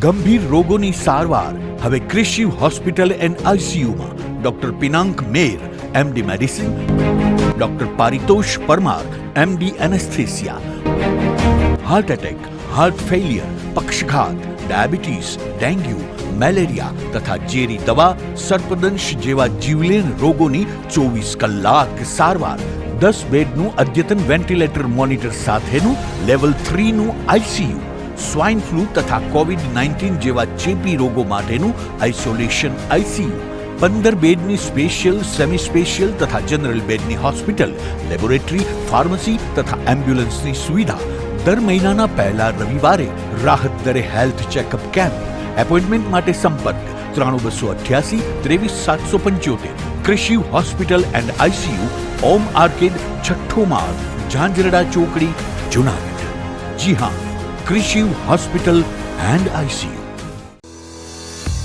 ગંભીર રોગોની સારવાર હવે ક્રિશિવ હોસ્પિટલ એન્ડ આઈસીયુમાં doctor Pinank Mer MD medicine, doctor Paritosh Parmar MD anaesthesia, heart attack, heart failure, પક્ષઘાત, ડાયાબિટીસ, ડેન્ગ્યુ, મેલેરિયા તથા ઝેરી દવા, સર્પદંશ જેવા જીવલેણ રોગોની 24 કલાક સારવાર, 10 બેડનું અદ્યતન વેન્ટિલેટર મોનિટર સાથેનું લેવલ 3નું આઈસીયુ, સ્વાઇન ફ્લૂ તથા કોવિડ-19 જેવા ચેપી રોગો માટેનું આઇસોલેશન આઈસીયુ, 15 બેડની સ્પેશિયલ, સેમી સ્પેશિયલ તથા જનરલ બેડની હોસ્પિટલ, લેબોરેટરી, ફાર્મસી તથા એમ્બ્યુલન્સની સુવિધા, દર મહિનાના પહેલા રવિવારે રાહત દરે હેલ્થ ચેકઅપ કેમ્પ. એપોઇન્ટમેન્ટ માટે સંપર્ક 9288 23775. Krishiv hospital and ICU, Om arcade, છઠ્ઠો માળ, ઝાંઝરડા ચોકડી, જુનાગઢ. જી હા, ક્રિશિવ હોસ્પિટલ એન્ડ આઈસીયુ.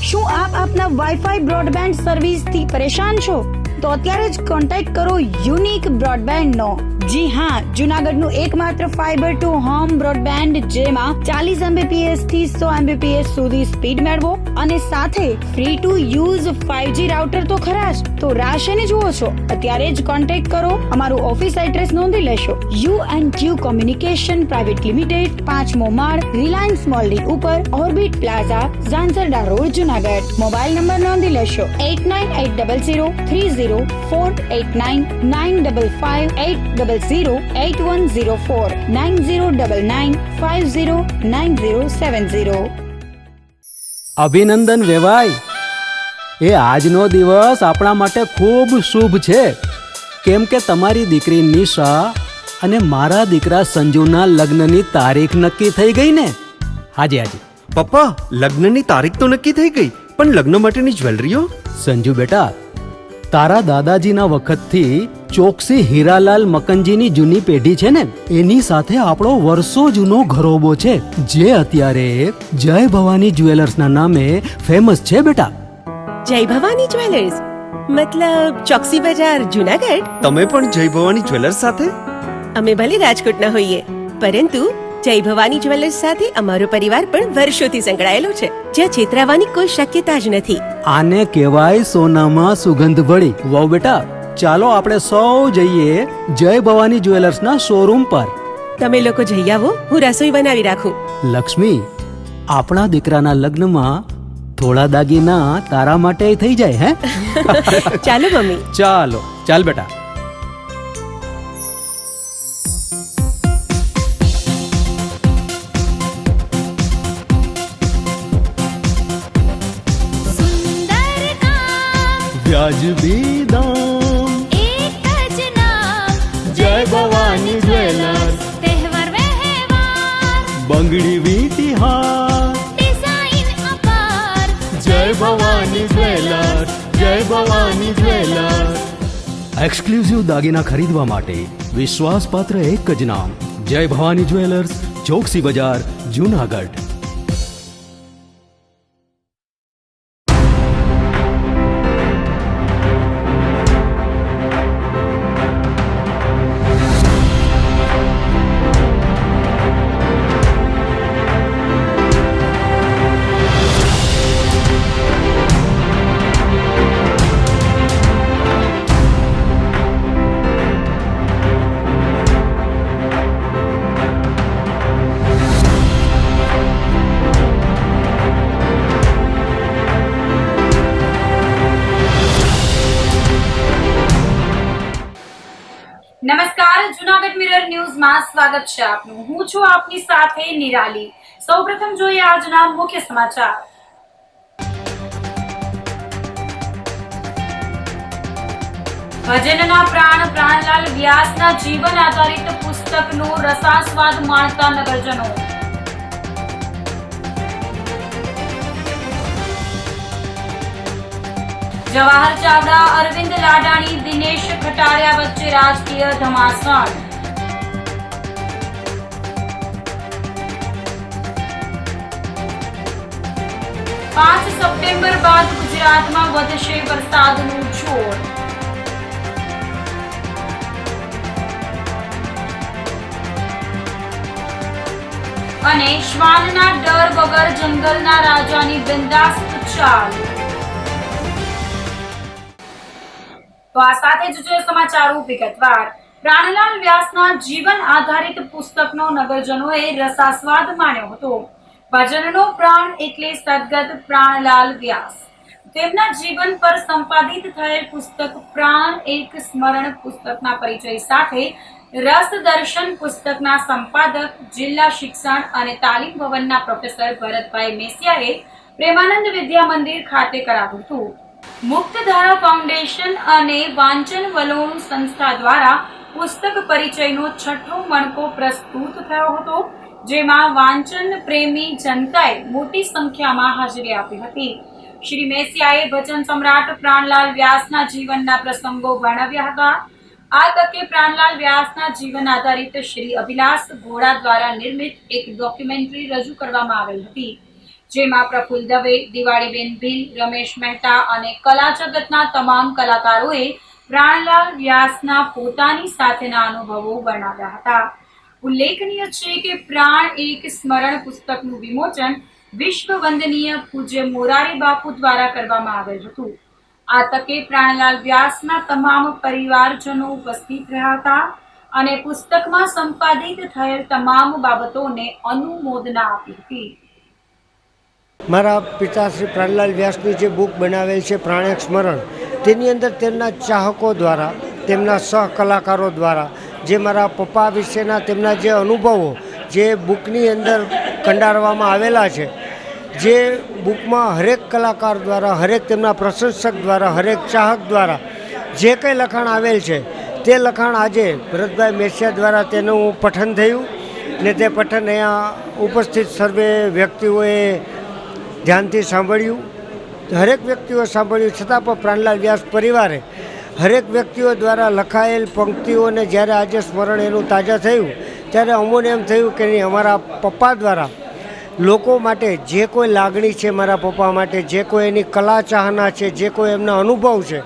શું આપ આપના વાઈફાઈ બ્રોડબેન્ડ સર્વિસ થી પરેશાન છો? તો અત્યારે જ કોન્ટેક્ટ કરો યુનિક બ્રોડબેન્ડ નો. જી હા, જુનાગઢનું એકમાત્ર ફાઈબર ટુ હોમ બ્રોડબેન્ડ જેમાં 40 Mbps થી 100 Mbps સુધી સ્પીડ મેળવો અને સાથે free to use 5G router તો ખરા જ. તો રાહ શેની જુઓ છો? અત્યારે જ કોન્ટેક્ટ કરો. અમારું ઓફિસ એડ્રેસ નોંધી લેશો. U&Q કોમ્યુનિકેશન પ્રાઇવેટ લિમિટેડ, 5મો માળ, રિલાયન્સ મોલની ઉપર, orbit plaza, Zanzarda road, Junagadh. Mobile number નોંધી લેશો 89800304899558008104 9099509070. અભિનંદન વેવાય. એ આજનો દિવસ આપણા માટે ખૂબ શુભ છે, કેમ કે તમારી દીકરી નિશા અને મારા દીકરા સંજુના લગ્નની તારીખ નક્કી થઈ ગઈ ને. હાજી હાજી પપ્પા, લગ્નની તારીખ તો નક્કી થઈ ગઈ, પણ લગ્ન માટેની જ્વેલરીઓ? સંજુ બેટા, તારા દાદાજીના વખતથી ચોકસી હીરાલાલ મકનજીની જૂની પેઢી છે ને, એની સાથે આપણો વર્ષો જૂનો ઘરોબો છે, જે અત્યારે જય ભવાની જ્વેલર્સના નામે ફેમસ છે બેટા. જય ભવાની જ્વેલર્સ મતલબ ચોકસી બજાર, જુનાગઢ? તમે પણ જય ભવાની જ્વેલર્સ સાથે? અમે ભલે રાજકોટના હોઈએ, પરંતુ જય ભવાની જ્વેલર્સ સાથે અમારો પરિવાર પણ વર્ષોથી સંકળાયેલો છે, જ્યાં છેતરાવાની કોઈ શક્યતા જ નથી. આને કહેવાય સોનામાં સુગંધ ભળી. વાવ બેટા, ચાલો આપણે સૌ જઈએ જય ભવાની જ્વેલર્સના શોરૂમ પર. તમે લોકો જઈ આવો, હું રસોઈ બનાવી રાખું. લક્ષ્મી, આપણા દીકરાના લગ્નમાં થોડા દાગીના તારા માટે થઈ જાય. હે ચાલો મમ્મી. ચાલો ચાલ બેટા. વ્યાજબી દામ, એક જ નામ, જય ભવાની જ્વેલર્સ. તહેવાર વ્યવહાર, બંગડી વીંટી હાર, ડિઝાઇન અપાર, જય ભવાની જ્વેલર્સ, જય ભવાની જ્વેલર્સ. એક્સક્લુઝિવ દાગીના ખરીદવા માટે વિશ્વાસપાત્ર એક જ નામ, જય ભવાની જ્વેલર્સ, ચોકસી બજાર, જુનાગઢ. નમસ્કાર, જુનાગઢ મિરર ન્યૂઝમાં સ્વાગત છે આપનું. હું છું આપની સાથે નિરાલી. સૌપ્રથમ જોઈએ આજના મુખ્ય સમાચાર. ભજનના પ્રાણ પ્રાણલાલ વ્યાસના જીવન આધારિત પુસ્તકનો રસાસ્વાદ માણતા નગરજનો. જવાહર ચાવડા, અરવિંદ લાડાણી, દિનેશ ખટારિયા વચ્ચે રાજકીય ધમાસાણ. 5 સપ્ટેમ્બર બાદ ગુજરાતમાં વધશે વરસાદનું જોર. અને શ્વાનના ડર વગર જંગલના રાજાની બિંદાસ્ત ચાલ. તો આ સાથે જ જોઈએ સમાચારો વિગતવાર. પ્રાણલાલ વ્યાસના જીવન આધારિત પુસ્તકનો નગરજનોએ રસાસ્વાદ માણ્યો હતો. ભજનનો પ્રાણ એટલે સદગત પ્રાણલાલ વ્યાસ. તેમના જીવન પર સંપાદિત થયેલ પુસ્તક પ્રાણ એક સ્મરણ પુસ્તકના પરિચય સાથે રસ દર્શન પુસ્તકના સંપાદક જિલ્લા શિક્ષણ અને તાલીમ ભવનના પ્રોફેસર ભરતભાઈ મેસિયાએ પ્રેમાનંદ વિદ્યા મંદિર ખાતે કરાવ્યું હતું. મુક્તધારા ફાઉન્ડેશન અને વાંચન વલોણ સંસ્થા દ્વારા પુસ્તક પરિચયનો 6થો મણકો પ્રસ્તુત થયો હતો, જેમાં વાંચન પ્રેમી જનતાએ મોટી સંખ્યામાં હાજરી આપી હતી. શ્રી મેસિયાએ ભજન સમ્રાટ પ્રાણલાલ વ્યાસના જીવનના પ્રસંગો વર્ણવ્યા હતા. આ તકે પ્રાણલાલ વ્યાસના જીવન આધારિત શ્રી અભિલાષ ઘોડા દ્વારા નિર્મિત એક ડોક્યુમેન્ટરી રજૂ કરવામાં આવેલ હતી, જેમાં પ્રફુલ્લ દવે, દિવાળીબેન ભીલ, રમેશ મહેતા અને કલા જગતના તમામ કલાકારોએ પ્રાણલાલ વ્યાસના પોતાની સાથેના અનુભવો વર્ણવ્યા હતા. ઉલ્લેખનીય છે કે પ્રાણ એક સ્મરણ પુસ્તકનું વિમોચન વિશ્વ વંદનીય પૂજ્ય મોરારી બાપુ દ્વારા કરવામાં આવેલ હતું. આ તકે પ્રાણલાલ વ્યાસના તમામ પરિવારજનો ઉપસ્થિત રહ્યા હતા અને પુસ્તકમાં સંપાદિત થયેલ તમામ બાબતોને અનુમોદના આપી હતી. મારા પિતા શ્રી પ્રાણલાલ વ્યાસની જે બુક બનાવેલ છે પ્રાણ એક સ્મરણ, તેની અંદર તેમના ચાહકો દ્વારા, તેમના સહકલાકારો દ્વારા જે મારા પપ્પા વિશેના તેમના જે અનુભવો જે બુકની અંદર કંડારવામાં આવેલા છે, જે બુકમાં હરેક કલાકાર દ્વારા, હરેક તેમના પ્રશંસક દ્વારા, હરેક ચાહક દ્વારા જે કંઈ લખાણ આવેલ છે તે લખાણ આજે ભરતભાઈ મેસિયા દ્વારા તેનું પઠન થયું ને તે પઠન અહીંયા ઉપસ્થિત સર્વે વ્યક્તિઓએ ધ્યાનથી સાંભળ્યું. હરેક વ્યક્તિઓ સાંભળ્યું, છતાં પણ પ્રાણલાલ વ્યાસ પરિવારે હરેક વ્યક્તિઓ દ્વારા લખાયેલ પંક્તિઓને જ્યારે આજે સ્મરણ એનું તાજા થયું ત્યારે અમોને એમ થયું કે નહીં, અમારા પપ્પા દ્વારા લોકો માટે જે કોઈ લાગણી છે, મારા પપ્પા માટે જે કોઈ એની કલા ચાહના છે, જે કોઈ એમના અનુભવ છે,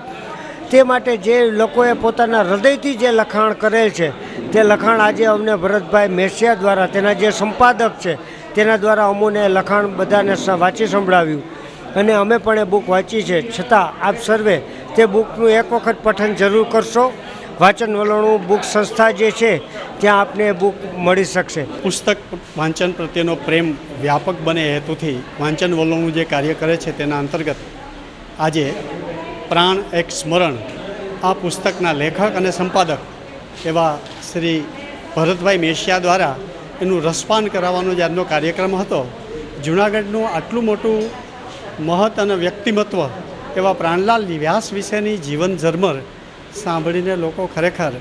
તે માટે જે લોકોએ પોતાના હૃદયથી જે લખાણ કરેલ છે તે લખાણ આજે અમને ભરતભાઈ મેસિયા દ્વારા, તેના જે સંપાદક છે તેના દ્વારા અમોને લખાણ બધાને વાંચી સંભળાવ્યું અને અમે પણ એ બુક વાંચી છે. છતાં આપ સર્વે તે બુકનું એક વખત પઠન જરૂર કરશો. વાંચન વલણું બુક સંસ્થા જે છે ત્યાં આપને બુક મળી શકશે. પુસ્તક વાંચન પ્રત્યેનો પ્રેમ વ્યાપક બને હેતુથી વાંચન વલણું જે કાર્ય કરે છે તેના અંતર્ગત આજે પ્રાણ એક સ્મરણ આ પુસ્તકના લેખક અને સંપાદક એવા શ્રી ભરતભાઈ મેસિયા દ્વારા એનું રસપાન કરાવવાનો જે આજનો કાર્યક્રમ હતો. જૂનાગઢનું આટલું મોટું મહત અને વ્યક્તિમત્વ એવા પ્રાણલાલ વ્યાસ વિશેની જીવન ઝરમર સાંભળીને લોકો ખરેખર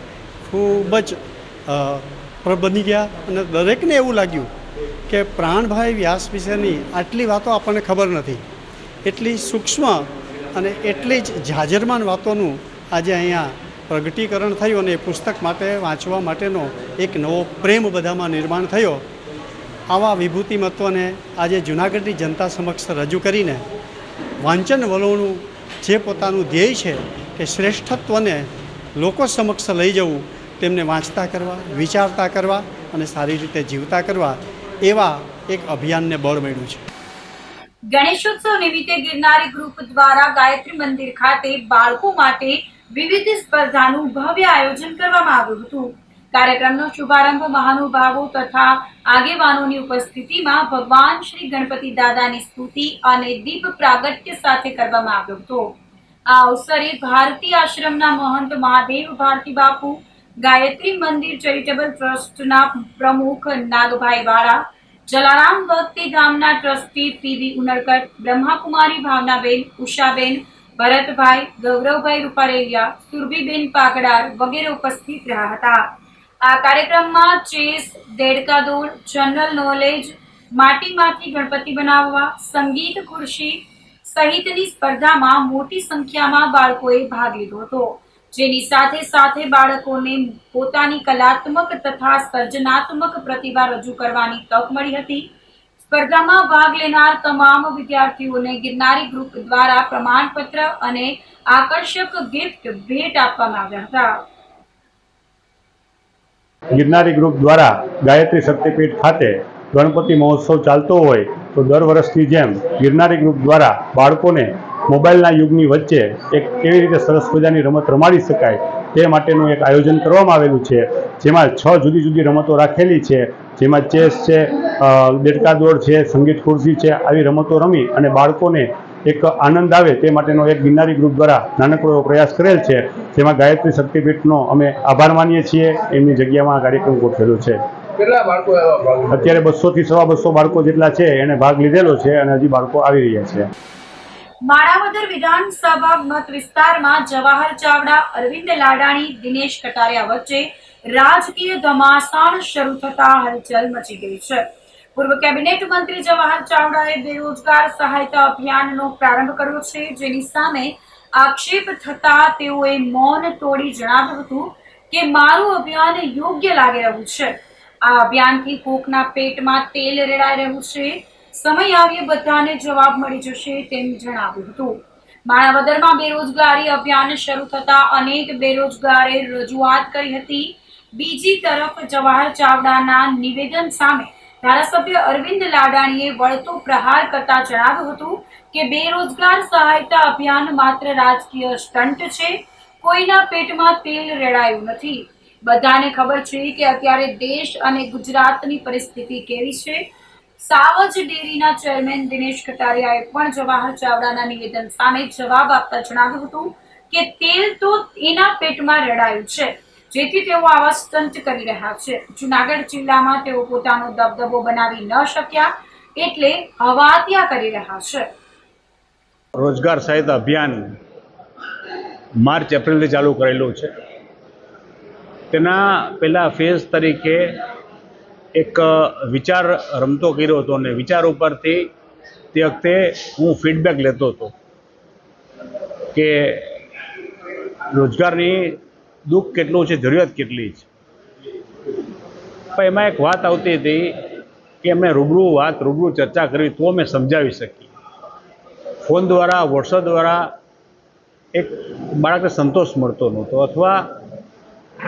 ખૂબ જ બની ગયા અને દરેકને એવું લાગ્યું કે પ્રાણભાઈ વ્યાસ વિશેની આટલી વાતો આપણને ખબર નથી. એટલી સૂક્ષ્મ અને એટલી જ જાજરમાન વાતોનું આજે અહીંયા પ્રગટીકરણ થયું અને એ પુસ્તક માટે વાંચવા માટેનો એક નવો પ્રેમ બધામાં નિર્માણ થયો. આવા વિભૂતિ મત્વને આજે જૂનાગઢની જનતા સમક્ષ રજૂ કરીને વાંચન વલોણું જે પોતાનું ધ્યેય છે કે શ્રેષ્ઠત્વને લોકો સમક્ષ લઈ જવું, તેમને વાંચતા કરવા, વિચારતા કરવા અને સારી રીતે જીવતા કરવા એવા એક અભિયાનને બળ મળ્યું છે. ગણેશોત્સવ નિમિત્તે ગિરનારી ગ્રુપ દ્વારા ગાયત્રી મંદિર ખાતે બાળકો માટે વિવિધ સ્પર્ધાનું ભવ્ય આયોજન કરવામાં આવ્યું હતું. કાર્યક્રમનો શુભારંભ મહાનુભાવો તથા આગેવાનોની ઉપસ્થિતિમાં ભગવાન શ્રી ગણપતિ દાદાની સ્તુતિ અને દીપ પ્રાગટ્ય સાથે કરવામાં આવ્યો હતો. આ અવસરે ભારતી આશ્રમના મહંત મહાદેવ ભારતી બાપુ, ગાયત્રી મંદિર ચેરિટેબલ ટ્રસ્ટના પ્રમુખ નાગભાઈ વાળા, જલારામ ભક્તિ ધામના ટ્રસ્ટી પીવી ઉનડકટ, બ્રહ્માકુમારી ભાવનાબેન, ઉષાબેન, ભરતભાઈ, ગૌરવભાઈ રૂપારેલિયા, સુરભીબેન પાગડાર વગેરે ઉપસ્થિત રહ્યા હતા. આ કાર્યક્રમમાં ચેસ, દેડકા દોડ, જનરલ નોલેજ, માટીમાંથી ગણપતિ બનાવવા, સંગીત ખુરશી સહિતની સ્પર્ધામાં મોટી સંખ્યામાં બાળકોએ ભાગ લીધો હતો, જેની સાથે સાથે બાળકોને પોતાની કલાત્મક તથા સર્જનાત્મક પ્રતિભા રજૂ કરવાની તક મળી હતી. સ્પર્ધામાં ભાગ લેનાર તમામ વિદ્યાર્થીઓને ગિરનારી ગ્રુપ દ્વારા પ્રમાણપત્ર અને આકર્ષક ગિફ્ટ ભેટ આપવામાં આવ્યા હતા. ગિરનારી ગ્રુપ દ્વારા ગાયત્રી શક્તિપીઠ ખાતે ગણપતિ મહોત્સવ ચાલતો હોય તો દર વર્ષની જેમ ગિરનારી ગ્રુપ દ્વારા બાળકોને મોબાઈલના યુગની વચ્ચે એક કેવી રીતે સરસ મજાની રમત રમાડી શકાય તે માટેનું એક આયોજન કરવામાં આવેલું છે, જેમાં 6 જુદી જુદી રમતો રાખેલી છે, જેમાં ચેસ છે, દેડકા દોડ છે, સંગીત ખુરશી છે. આવી રમતો રમી અને બાળકોને એક આનંદ આવે તે માટેનો એક ગિરનારી ગ્રુપ દ્વારા નાનકડો એવો પ્રયાસ કરેલ છે, જેમાં ગાયત્રી શક્તિપીઠનો અમે આભાર માનીએ છીએ. એમની જગ્યામાં આ કાર્યક્રમ ગોઠવેલો છે. અત્યારે 200 થી 250 બાળકો જેટલા છે એને ભાગ લીધેલો છે અને હજી બાળકો આવી રહ્યા છે. માણાવદર વિધાનસભા મત વિસ્તારમાં જવાહર ચાવડા, અરવિંદ લાડાણી, દિનેશ કટારિયા વચ્ચે રાજકીય ઘમાસાણ શરૂ થતા હલચલ મચી ગઈ છે. પૂર્વ કેબિનેટ મંત્રી જવાહર ચાવડાએ બેરોજગાર સહાયતા અભિયાનનો પ્રારંભ કર્યો છે, જેની સામે આક્ષેપ થતા તેઓએ મૌન તોડી જણાવ્યું હતું કે મારું અભિયાન યોગ્ય લાગી રહ્યું છે. આ અભિયાનથી કોકના પેટમાં તેલ રેડાઈ રહ્યું છે. સમય આવ્યે બધાને જવાબ મળી જશે તેમ જણાવ્યું હતું. માણાવદરમાં બેરોજગારી અભિયાન શરૂ થતા અનેક બેરોજગારે રજૂઆત કરી હતી. બીજી તરફ જવાહર ચાવડાના નિવેદન સામે ધારાસભ્ય અરવિંદ લાડાણીએ વળતો પ્રહાર કરતા જણાવ્યું હતું કે બેરોજગાર સહાયતા અભિયાન માત્ર રાજકીય સ્ટન્ટ છે, કોઈના પેટમાં તેલ રેડાયું નથી. બધાને ખબર છે કે અત્યારે દેશ અને ગુજરાતની પરિસ્થિતિ કેવી છે. સાવજ ડેરીના ચેરમેન દિનેશ કટારિયાએ પણ જવાહર ચાવડાના નિવેદન સામે જવાબ આપતા જણાવ્યું હતું કે તેલ તો એના પેટમાં રેડાયું છે, જેથી તેઓ આવા સ્ટન્ટ કરી રહ્યા છે. જુનાગઢ જિલ્લામાં તેઓ પોતાનો દબદબો બનાવી ન શક્યા એટલે હવાતિયા કરી રહ્યા છે. રોજગાર સહાયતા અભિયાન માર્ચ એપ્રિલથી ચાલુ કરેલું છે. તેના પહેલા ફેઝ તરીકે એક વિચાર રમતો કર્યો હતો અને વિચાર ઉપરથી તે વખતે હું ફીડબેક લેતો હતો કે રોજગારની દુઃખ કેટલું છે, જરૂરિયાત કેટલી છે. પણ એમાં એક વાત આવતી હતી કે એમણે રૂબરૂ ચર્ચા કરવી તો અમે સમજાવી શકીએ. ફોન દ્વારા, વોટ્સઅપ દ્વારા એક બાળકને સંતોષ મળતો નહોતો અથવા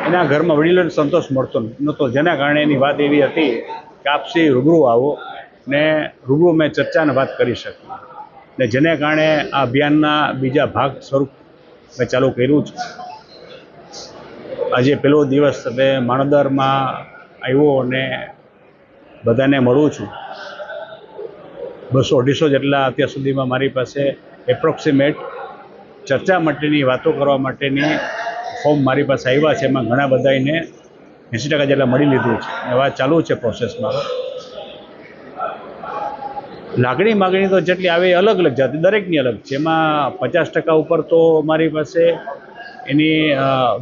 એના ઘરમાં વડીલોને સંતોષ મળતો નહોતો, જેના કારણે એની વાત એવી હતી કે આપસી રૂબરૂ આવો ને રૂબરૂ મેં ચર્ચાને વાત કરી શકી ને જેને કારણે આ અભિયાનના બીજા ભાગ સ્વરૂપ મેં ચાલુ કર્યું છે. આજે પહેલો દિવસ મેં માણાવદરમાં આવ્યો અને બધાને મળું છું. 200-250 જેટલા અત્યાર સુધીમાં મારી પાસે એપ્રોક્સિમેટ ચર્ચા માટેની, વાતો કરવા માટેની ફોર્મ મારી પાસે આવ્યા છે. એમાં ઘણા બધાને 80% જેટલા મળી લીધું છે. એ વાત ચાલુ છે પ્રોસેસમાં. લાગણી તો જેટલી આવે અલગ અલગ જાતિ, દરેકની અલગ છે. એમાં 50% ઉપર તો મારી પાસે એની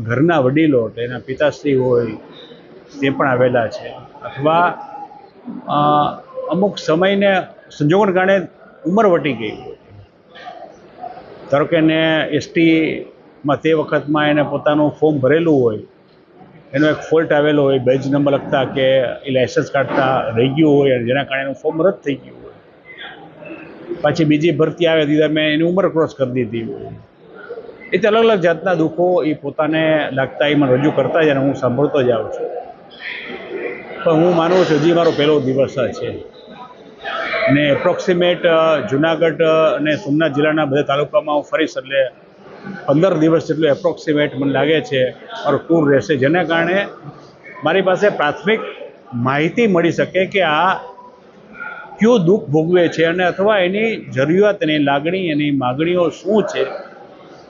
ઘરના વડીલો, એના પિતાશ્રી હોય તે પણ આવેલા છે, અથવા અમુક સમયને સંજોગોને કારણે ઉંમર વટી ગઈ. ધારો કે એને એસટીમાં તે વખતમાં એને પોતાનું ફોર્મ ભરેલું હોય, એનો એક ફોલ્ટ આવેલો હોય, બેજ નંબર લખતા કે એ લાઇસન્સ કાઢતા રહી ગયું હોય અને જેના કારણે એનું ફોર્મ રદ થઈ ગયું હોય. પાછી બીજી ભરતી આવે દીધા મેં એની ઉંમર ક્રોસ કરી દીધી હોય. એ અલગ અલગ જાતના દુઃખો એ પોતાને લાગતા એમાં રજૂ કરતા જ અને હું સાંભળતો જ આવું છું. પણ હું માનું છું હજી મારો પહેલો દિવસ છે ને એપ્રોક્સિમેટ જુનાગઢ અને સોમનાથ જિલ્લાના બધા તાલુકામાં હું ફરીશ, એટલે 15 દિવસ જેટલું એપ્રોક્સિમેટ મને લાગે છે મારો ટૂર રહેશે, જેના કારણે મારી પાસે પ્રાથમિક માહિતી મળી શકે કે આ કયું દુઃખ ભોગવે છે અને અથવા એની જરૂરિયાત, એની લાગણી, એની માગણીઓ શું છે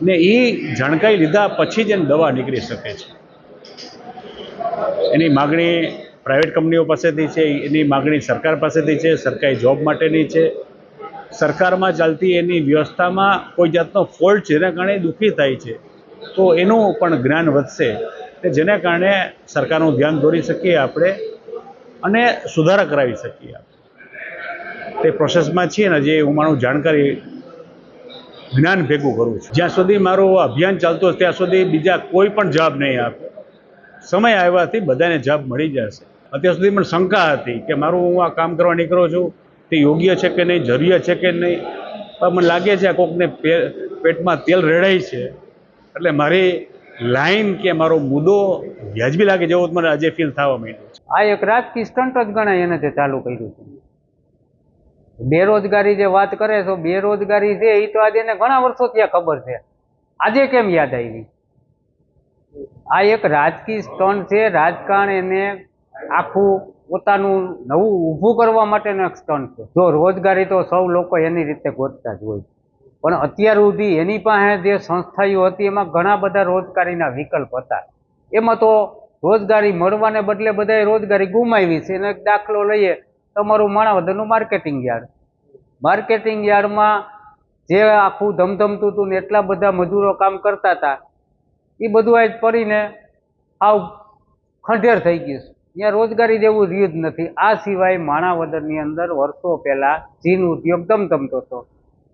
ને એ જાણકારી લીધા પછી જ એની દવા નીકળી શકે છે. એની માગણી પ્રાઇવેટ કંપનીઓ પાસેથી છે, એની માગણી સરકાર પાસેથી છે, સરકારી જોબ માટેની છે, સરકારમાં ચાલતી એની વ્યવસ્થામાં કોઈ જાતનો ફોલ્ટ છે જેના કારણે દુઃખી થાય છે, તો એનું પણ જ્ઞાન વધશે કે જેના કારણે સરકારનું ધ્યાન દોરી શકીએ આપણે અને સુધારા કરાવી શકીએ. તે પ્રોસેસમાં છીએ ને જે હું મારું જાણકારી જ્ઞાન ભેગું કરું છું. જ્યાં સુધી મારું અભિયાન ચાલતું હશે ત્યાં સુધી બીજા કોઈ પણ જવાબ નહીં આપે. સમય આવ્યાથી બધાને જવાબ મળી જશે. અત્યાર સુધી મને શંકા હતી કે મારું હું આ કામ કરવા નીકળો છું તે યોગ્ય છે કે નહીં, જરૂરિયાત છે કે નહીં, પણ મને લાગે છે આ કોકને પેટમાં તેલ રેડાય છે, એટલે મારી લાઈન કે મારો મુદ્દો વ્યાજબી લાગે જેવો મને આજે ફીલ થવા માંડ્યો છે. આ એક રાજકીય સ્ટન્ટ જ ગણાય એને જે ચાલુ કર્યું છે. બેરોજગારી જે વાત કરે તો બેરોજગારી છે એ તો આજે એને ઘણા વર્ષોથી આ ખબર છે, આજે કેમ યાદ આવી? આ એક રાજકીય સ્ટન્ટ છે. રાજકારણ એને આખું પોતાનું નવું ઊભું કરવા માટેનો એક સ્ટન્ટ છે. જો રોજગારી તો સૌ લોકો એની રીતે ગોતતા જ હોય, પણ અત્યાર સુધી એની પાસે જે સંસ્થાઓ હતી એમાં ઘણા બધા રોજગારીના વિકલ્પ હતા. એમાં તો રોજગારી મળવાને બદલે બધાએ રોજગારી ગુમાવી છે. એનો એક દાખલો લઈએ, તમારું માણાવદરનું માર્કેટિંગ યાર્ડમાં જે આખું ધમધમતું હતું ને એટલા બધા મજૂરો કામ કરતા હતા, એ બધું આજ પડીને આવ ખંડેર થઈ ગયું છે. ત્યાં રોજગારી જેવું રહ્યું જ નથી. આ સિવાય માણાવદરની અંદર વર્ષો પહેલાં જીન ઉદ્યોગ ધમધમતો હતો.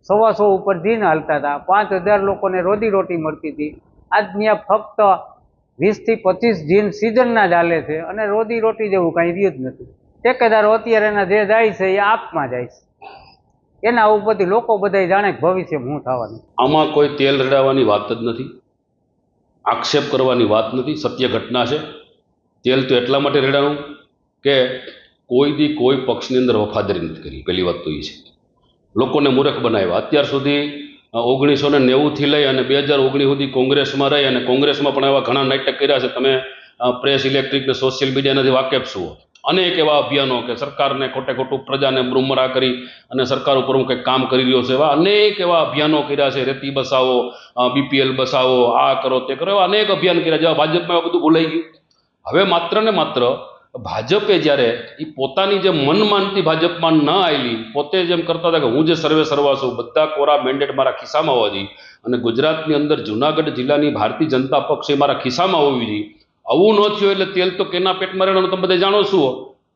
100 ઉપર જીન હાલતા હતા, 5000 લોકોને રોજીરોટી મળતી હતી. આજ ત્યાં ફક્ત 20 થી 25 જીન સિઝનના જ હાલે છે અને રોજીરોટી જેવું કાંઈ રહ્યું જ નથી. ઠેકેદારો અત્યારે એના જે જાય છે એ આપમાં જાય છે. એના ઉપરથી લોકો બધા જાણે કે ભવિષ્ય શું થવાનું. આમાં કોઈ તેલ રેડાવવાની વાત જ નથી, આક્ષેપ કરવાની વાત નથી, સત્ય ઘટના છે. તેલ તો એટલા માટે રેડાવું કે કોઈ દી કોઈ પક્ષની અંદર વફાદારી નથી કરી. પહેલી વાત તો એ છે. લોકોને મૂર્ખ બનાવ્યા. અત્યાર સુધી 1990થી લઈ અને 2019 સુધી કોંગ્રેસમાં રહી અને કોંગ્રેસમાં પણ એવા ઘણા નાટક કર્યા છે. તમે પ્રેસ, ઇલેક્ટ્રિક ને સોશિયલ મીડિયાનાથી વાકેફ છો. અનેક એવા અભિયાનો કે સરકારને ખોટે ખોટું પ્રજાને બુમરાહ કરી અને સરકાર ઉપર હું કંઈક કામ કરી રહ્યો છે, એવા અનેક એવા અભિયાનો કર્યા છે. રેતી બસાવો, BPL બસાવો, આ કરો તે કરો, એવા અનેક અભિયાન કર્યા. જેવા ભાજપમાં બધું ભૂલાઈ ગયું. હવે માત્ર ને માત્ર ભાજપે જ્યારે એ પોતાની જે મનમાનતી ભાજપમાં ન આવેલી, પોતે જેમ કરતા હતા કે હું જે સર્વે સર્વા છું, બધા કોરા મેન્ડેટ મારા ખિસ્સામાં હોવા જોઈએ અને ગુજરાતની અંદર જુનાગઢ જિલ્લાની ભારતીય જનતા પક્ષ એ મારા ખિસ્સામાં હોવી જોઈએ. આવું ન થયું એટલે તેલ તો કેના પેટમાં રહેવાનું તમે બધા જાણો છો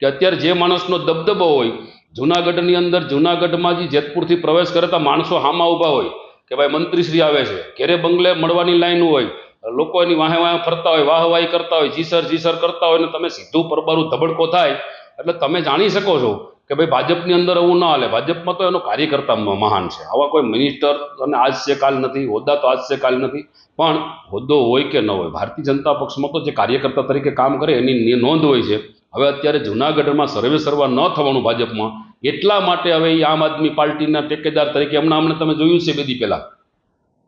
કે અત્યારે જે માણસનો દબદબો હોય જુનાગઢની અંદર, જુનાગઢમાં જે જેતપુરથી પ્રવેશ કરતા માણસો હામાં ઊભા હોય કે ભાઈ મંત્રીશ્રી આવે છે, ઘેરે બંગલે મળવાની લાઈન હોય, લોકો એની વાહે વાહે ફરતા હોય, વાહવાહી કરતા હોય, જીસર કરતા હોય, ને તમે સીધું પરબારું ધબડકો થાય એટલે તમે જાણી શકો છો કે ભાઈ ભાજપની અંદર એવું ના હાલે. ભાજપમાં તો એનો કાર્યકર્તા મહાન છે. આવા કોઈ મિનિસ્ટર અને આજ છે કાલ નથી, હોદ્દા તો આજ છે કાલ નથી, પણ હોદ્દો હોય કે ન હોય, ભારતીય જનતા પક્ષમાં તો જે કાર્યકર્તા તરીકે કામ કરે એની નોંધ હોય છે. હવે અત્યારે જુનાગઢમાં સર્વે સર્વા ન થવાનું ભાજપમાં, એટલા માટે હવે એ આમ આદમી પાર્ટીના ટેકેદાર તરીકે હમણાં તમે જોયું છે 2 દી પહેલાં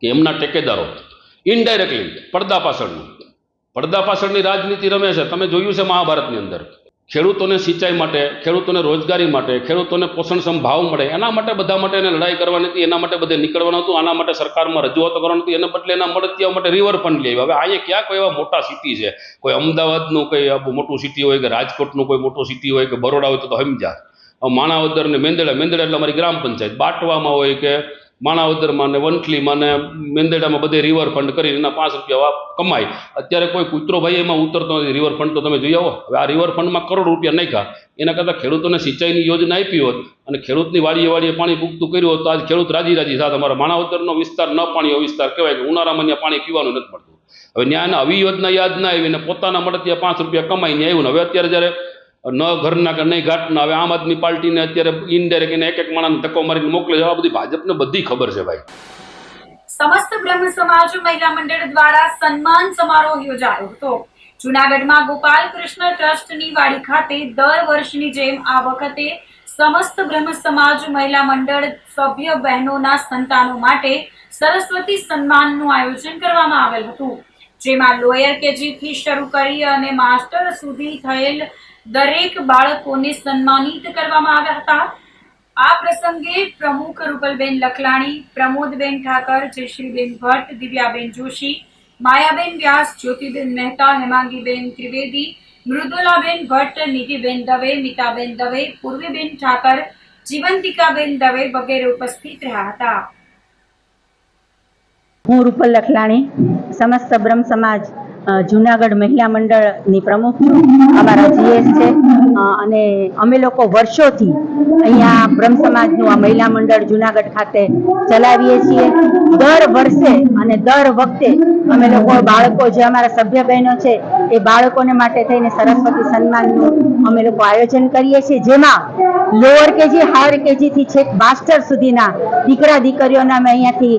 કે એમના ટેકેદારો ઇનડાયરેક્ટલી પડદા પાછળની રાજનીતિ રમે છે. તમે જોયું છે મહાભારતની અંદર ખેડૂતોને સિંચાઈ માટે, ખેડૂતોને રોજગારી માટે, ખેડૂતોને પોષણક્ષમ ભાવ મળે એના માટે બધા માટે એને લડાઈ કરવાની હતી, એના માટે બધે નીકળવાનું હતું, આના માટે સરકારમાં રજૂઆતો કરવાની હતી. એના બદલે એના મળતિયા માટે રિવરફ્રન્ટ લઈ આવ્યા. હવે અહીંયા ક્યાં કોઈ એવા મોટા સિટી છે, કોઈ અમદાવાદનું કોઈ મોટું સિટી હોય કે રાજકોટનું કોઈ મોટું સિટી હોય કે બરોડા હોય તો સમજ્યા. માણાવદર ને મેંદરડા એટલે અમારી ગ્રામ પંચાયત, બાટવામાં હોય કે માણાવદરમાં ને વંથલીમાં ને મેંદરડામાં બધે રિવરફ્રન્ટ કરી એના 5 રૂપિયા કમાય. અત્યારે કોઈ કૂતરો ભાઈ એમાં ઉતરતો નથી. રિવરફ્રન્ટ તો તમે જોઈ આવો. હવે આ રિવરફ્રન્ટમાં કરોડ રૂપિયા નાખ્યા, એના કરતાં ખેડૂતોને સિંચાઈની યોજના આપી હોત અને ખેડૂતની વાડીએ પાણી પૂગતું કર્યું હોત તો આજ ખેડૂત રાજી થાત. અમારા માણાવદરનો વિસ્તાર ન પાણીનો વિસ્તાર કહેવાય કે ઉનાળામાં ત્યાં પાણી પીવાનું નથી મળતું. હવે ત્યાં આવી યોજના યાદ ના આવી ને પોતાના મળતિયા 5 રૂપિયા કમાઈને આવ્યું ને હવે અત્યારે જ્યારે ન ઘરના કે નહીં ઘાટના, હવે આમ આદમી પાર્ટીને અત્યારે ઇનડાયરેક્ટ એને એક માણસને ધક્કો મારીને મોકલે છે. આ બધી ભાજપને બધી ખબર છે ભાઈ. સમસ્ત બ્રહ્મ સમાજ મહિલા મંડળ દ્વારા સન્માન સમારોહ યોજાયો હતો. જૂનાગઢમાં ગોપાલ કૃષ્ણ ટ્રસ્ટની વાડી ખાતે દર વર્ષની જેમ આ વખતે સમસ્ત બ્રહ્મ સમાજ મહિલા મંડળ સભ્ય બહેનોના સંતાનો માટે સરસ્વતી સન્માનનું આયોજન કરવામાં આવેલ હતું, જેમાં લોયર KG થી શરૂ કરી અને માસ્ટર સુધી થયેલ દરેક બાળકોને સન્માનિત કરવામાં આવ્યા હતા. આ પ્રસંગે પ્રમુખ રૂપલબેન લખલાણી, પ્રમોદબેન ઠાકર, જયશ્રીબેન ભટ્ટ, દિવ્યાબેન જોશી, માયાબેન વ્યાસ, જ્યોતિબેન મહેતા, હેમાંગીબેન ત્રિવેદી, મૃદુલાબેન ભટ્ટ, નિધિબેન દવે, મિતાબેન દવે, પૂર્વીબેન ઠાકર, જીવંતિકાબેન દવે વગેરે ઉપસ્થિત રહ્યા હતા. હું રૂપલ લખલાણી, સમસ્ત બ્રહ્મ સમાજ જુનાગઢ મહિલા મંડળની પ્રમુખ છું. અમારા GS છે અને અમે લોકો વર્ષોથી અહીંયા બ્રહ્મ સમાજનું આ મહિલા મંડળ જુનાગઢ ખાતે ચલાવીએ છીએ. દર વર્ષે અને દર વખતે અમે લોકો બાળકો જે અમારા સભ્ય બહેનો છે એ બાળકોને માટે થઈને સરસ્વતી સન્માનનું અમે લોકો આયોજન કરીએ છીએ, જેમાં લોઅર KG, હાયર KG થી છેક માસ્ટર સુધીના દીકરા દીકરીઓને અમે અહીંયાથી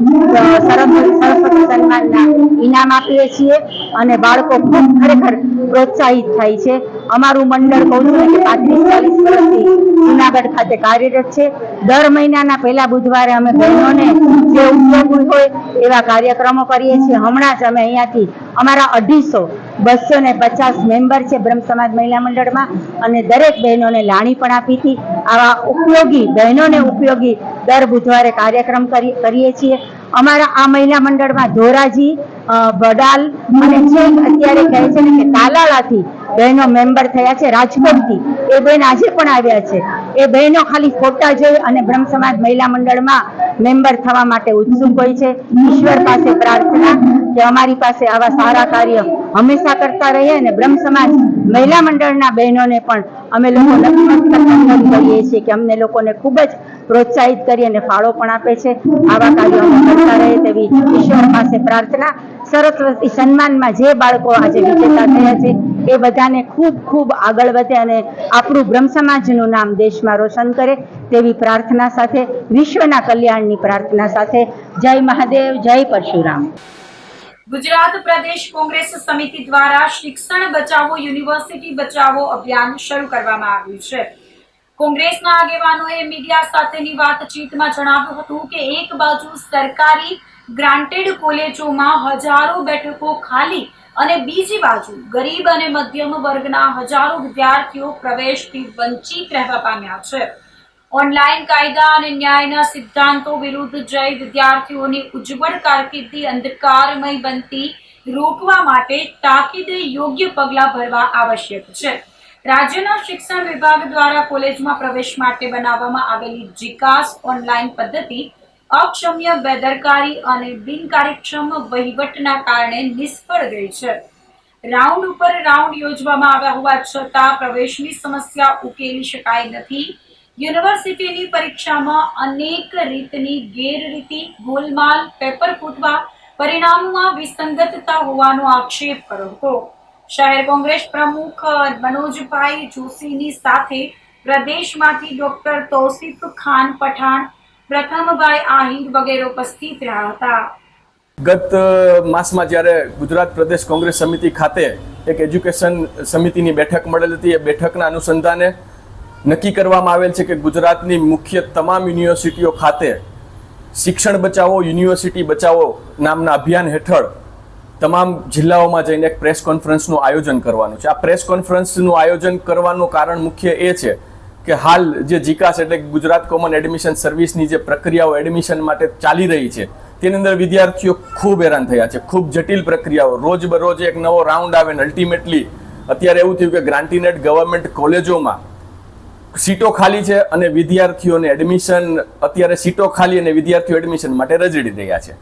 સરસ્વતી સન્માનના ઇનામ આપીએ છીએ અને બાળકો ખૂબ ખરેખર પ્રોત્સાહિત થાય છે. અમારું મંડળ કહું છું કે 35-40 વર્ષથી જુનાગઢ ખાતે કાર્યરત છે. દર મહિનાના પહેલા બુધવારે અમે બહેનોને જે ઉપયોગી હોય એવા કાર્યક્રમો કરીએ છીએ. હમણાં જ અમે અહીંયાથી અમારા 250 મેમ્બર છે બ્રહ્મ સમાજ મહિલા મંડળમાં, અને દરેક બહેનોને લાણી પણ આપી હતી. આવા ઉપયોગી બહેનોને ઉપયોગી દર બુધવારે કાર્યક્રમ કરીએ છીએ. અમારા આ મહિલા મંડળમાં ધોરાજી, વડાલ અને છેક અત્યારે કહે છે ને કે તાલાળાથી બહેનો મેમ્બર થયા છે, રાજકોટથી. એ બહેન આજે પણ આવ્યા છે. એ બહેનો ખાલી ફોટા જોઈ અને બ્રહ્મ સમાજ મહિલા મંડળમાં મેમ્બર થવા માટે ઉત્સુક હોય છે. ઈશ્વર પાસે પ્રાર્થના કે અમારી પાસે આવા સારા કાર્ય હંમેશા કરતા રહીએ, અને બ્રહ્મ સમાજ મહિલા મંડળના બહેનોને પણ અમે લોકો નતમસ્તક કરીએ છીએ કે અમને લોકોને ખૂબ જ પ્રોત્સાહિત કરી અને ફાળો પણ આપે છે. આવા કાર્યો અમે કરતા રહે તેવી ઈશ્વર પાસે પ્રાર્થના. સરસ્વતી સન્માનમાં જે બાળકો આજે વિજેતા થયા છે એ બધાને ખૂબ ખૂબ આગળ વધે અને આપણું બ્રહ્મ સમાજનું નામ દેશમાં રોશન કરે તેવી પ્રાર્થના સાથે, વિશ્વના કલ્યાણની પ્રાર્થના સાથે. જય મહાદેવ, જય પરશુરામ. ગુજરાત પ્રદેશ કોંગ્રેસ સમિતિ દ્વારા શિક્ષણ બચાવો યુનિવર્સિટી બચાવો અભિયાન શરૂ કરવામાં આવ્યું છે. કોંગ્રેસના આગેવાનોએ મીડિયા સાથેની વાતચીતમાં જણાવ્યું હતું કે એક બાજુ સરકારી ગ્રાન્ટેડ કોલેજોમાં હજારો બેઠકો ખાલી અને બીજી બાજુ ગરીબ અને મધ્યમ વર્ગના હજારો વિદ્યાર્થીઓ પ્રવેશથી વંચિત રહેવા પામ્યા છે. ઓનલાઈન કાયદા અને ન્યાયના સિદ્ધાંતો વિરુદ્ધ જઈ વિદ્યાર્થીઓની ઉજ્જવળ કારકિર્દી અંધકારમય બનતી રોકવા માટે તાકીદે યોગ્ય પગલાં ભરવા આવશ્યક છે. રાજ્યના શિક્ષણ વિભાગ દ્વારા કોલેજમાં પ્રવેશ માટે બનાવવામાં આવેલી જીકાસ ઓનલાઈન પદ્ધતિ અક્ષમ્ય બેદરકારી અને બિનકાર્યક્ષમ વહીવટના કારણે નિષ્ફળ ગઈ છે. રાઉન્ડ ઉપર રાઉન્ડ યોજવામાં આવ્યા હોવા છતાં પ્રવેશની સમસ્યા ઉકેલી શકાઈ નથી. યુનિવર્સિટીની પરીક્ષામાં અનેક રીતની ગેરરીતિ, ગોલમાલ, પેપર ફૂટવા, પરિણામોમાં વિસંગતતા હોવાનો આક્ષેપ કર્યો હતો. શહેર કોંગ્રેસ પ્રમુખ મનોજભાઈ જોશીની સાથે પ્રદેશમાંથી ડોક્ટર તૌસીફ ખાન પઠાણ, પ્રથમભાઈ આહિર વગેરે ઉપસ્થિત રહ્યા હતા. ગત માસમાં જ્યારે ગુજરાત પ્રદેશ કોંગ્રેસ સમિતિ ખાતે એક એજ્યુકેશન સમિતિની બેઠક મળેલ હતી, એ બેઠકના અનુસંધાને નક્કી કરવામાં આવેલ છે કે ગુજરાતની મુખ્ય તમામ યુનિવર્સિટીઓ ખાતે શિક્ષણ બચાવો યુનિવર્સિટી બચાવો નામના અભિયાન હેઠળ તમામ જિલ્લાઓમાં જઈને એક પ્રેસ કોન્ફરન્સનું આયોજન કરવાનું છે. આ પ્રેસ કોન્ફરન્સનું આયોજન કરવાનું કારણ મુખ્ય એ છે કે હાલ જે જીકાસ એટલે ગુજરાત કોમન એડમિશન સર્વિસની જે પ્રક્રિયાઓ એડમિશન માટે ચાલી રહી છે તેની અંદર વિદ્યાર્થીઓ ખૂબ હેરાન થયા છે. ખૂબ જટિલ પ્રક્રિયાઓ, રોજ બરોજ એક નવો રાઉન્ડ આવે ને અલ્ટિમેટલી અત્યારે એવું થયું કે ગ્રાન્ટીનેટ ગવર્મેન્ટ કોલેજોમાં સીટો ખાલી છે અને વિદ્યાર્થીઓને એડમિશન અત્યારે સીટો ખાલી અને વિદ્યાર્થીઓ એડમિશન માટે રજડી રહ્યા છે.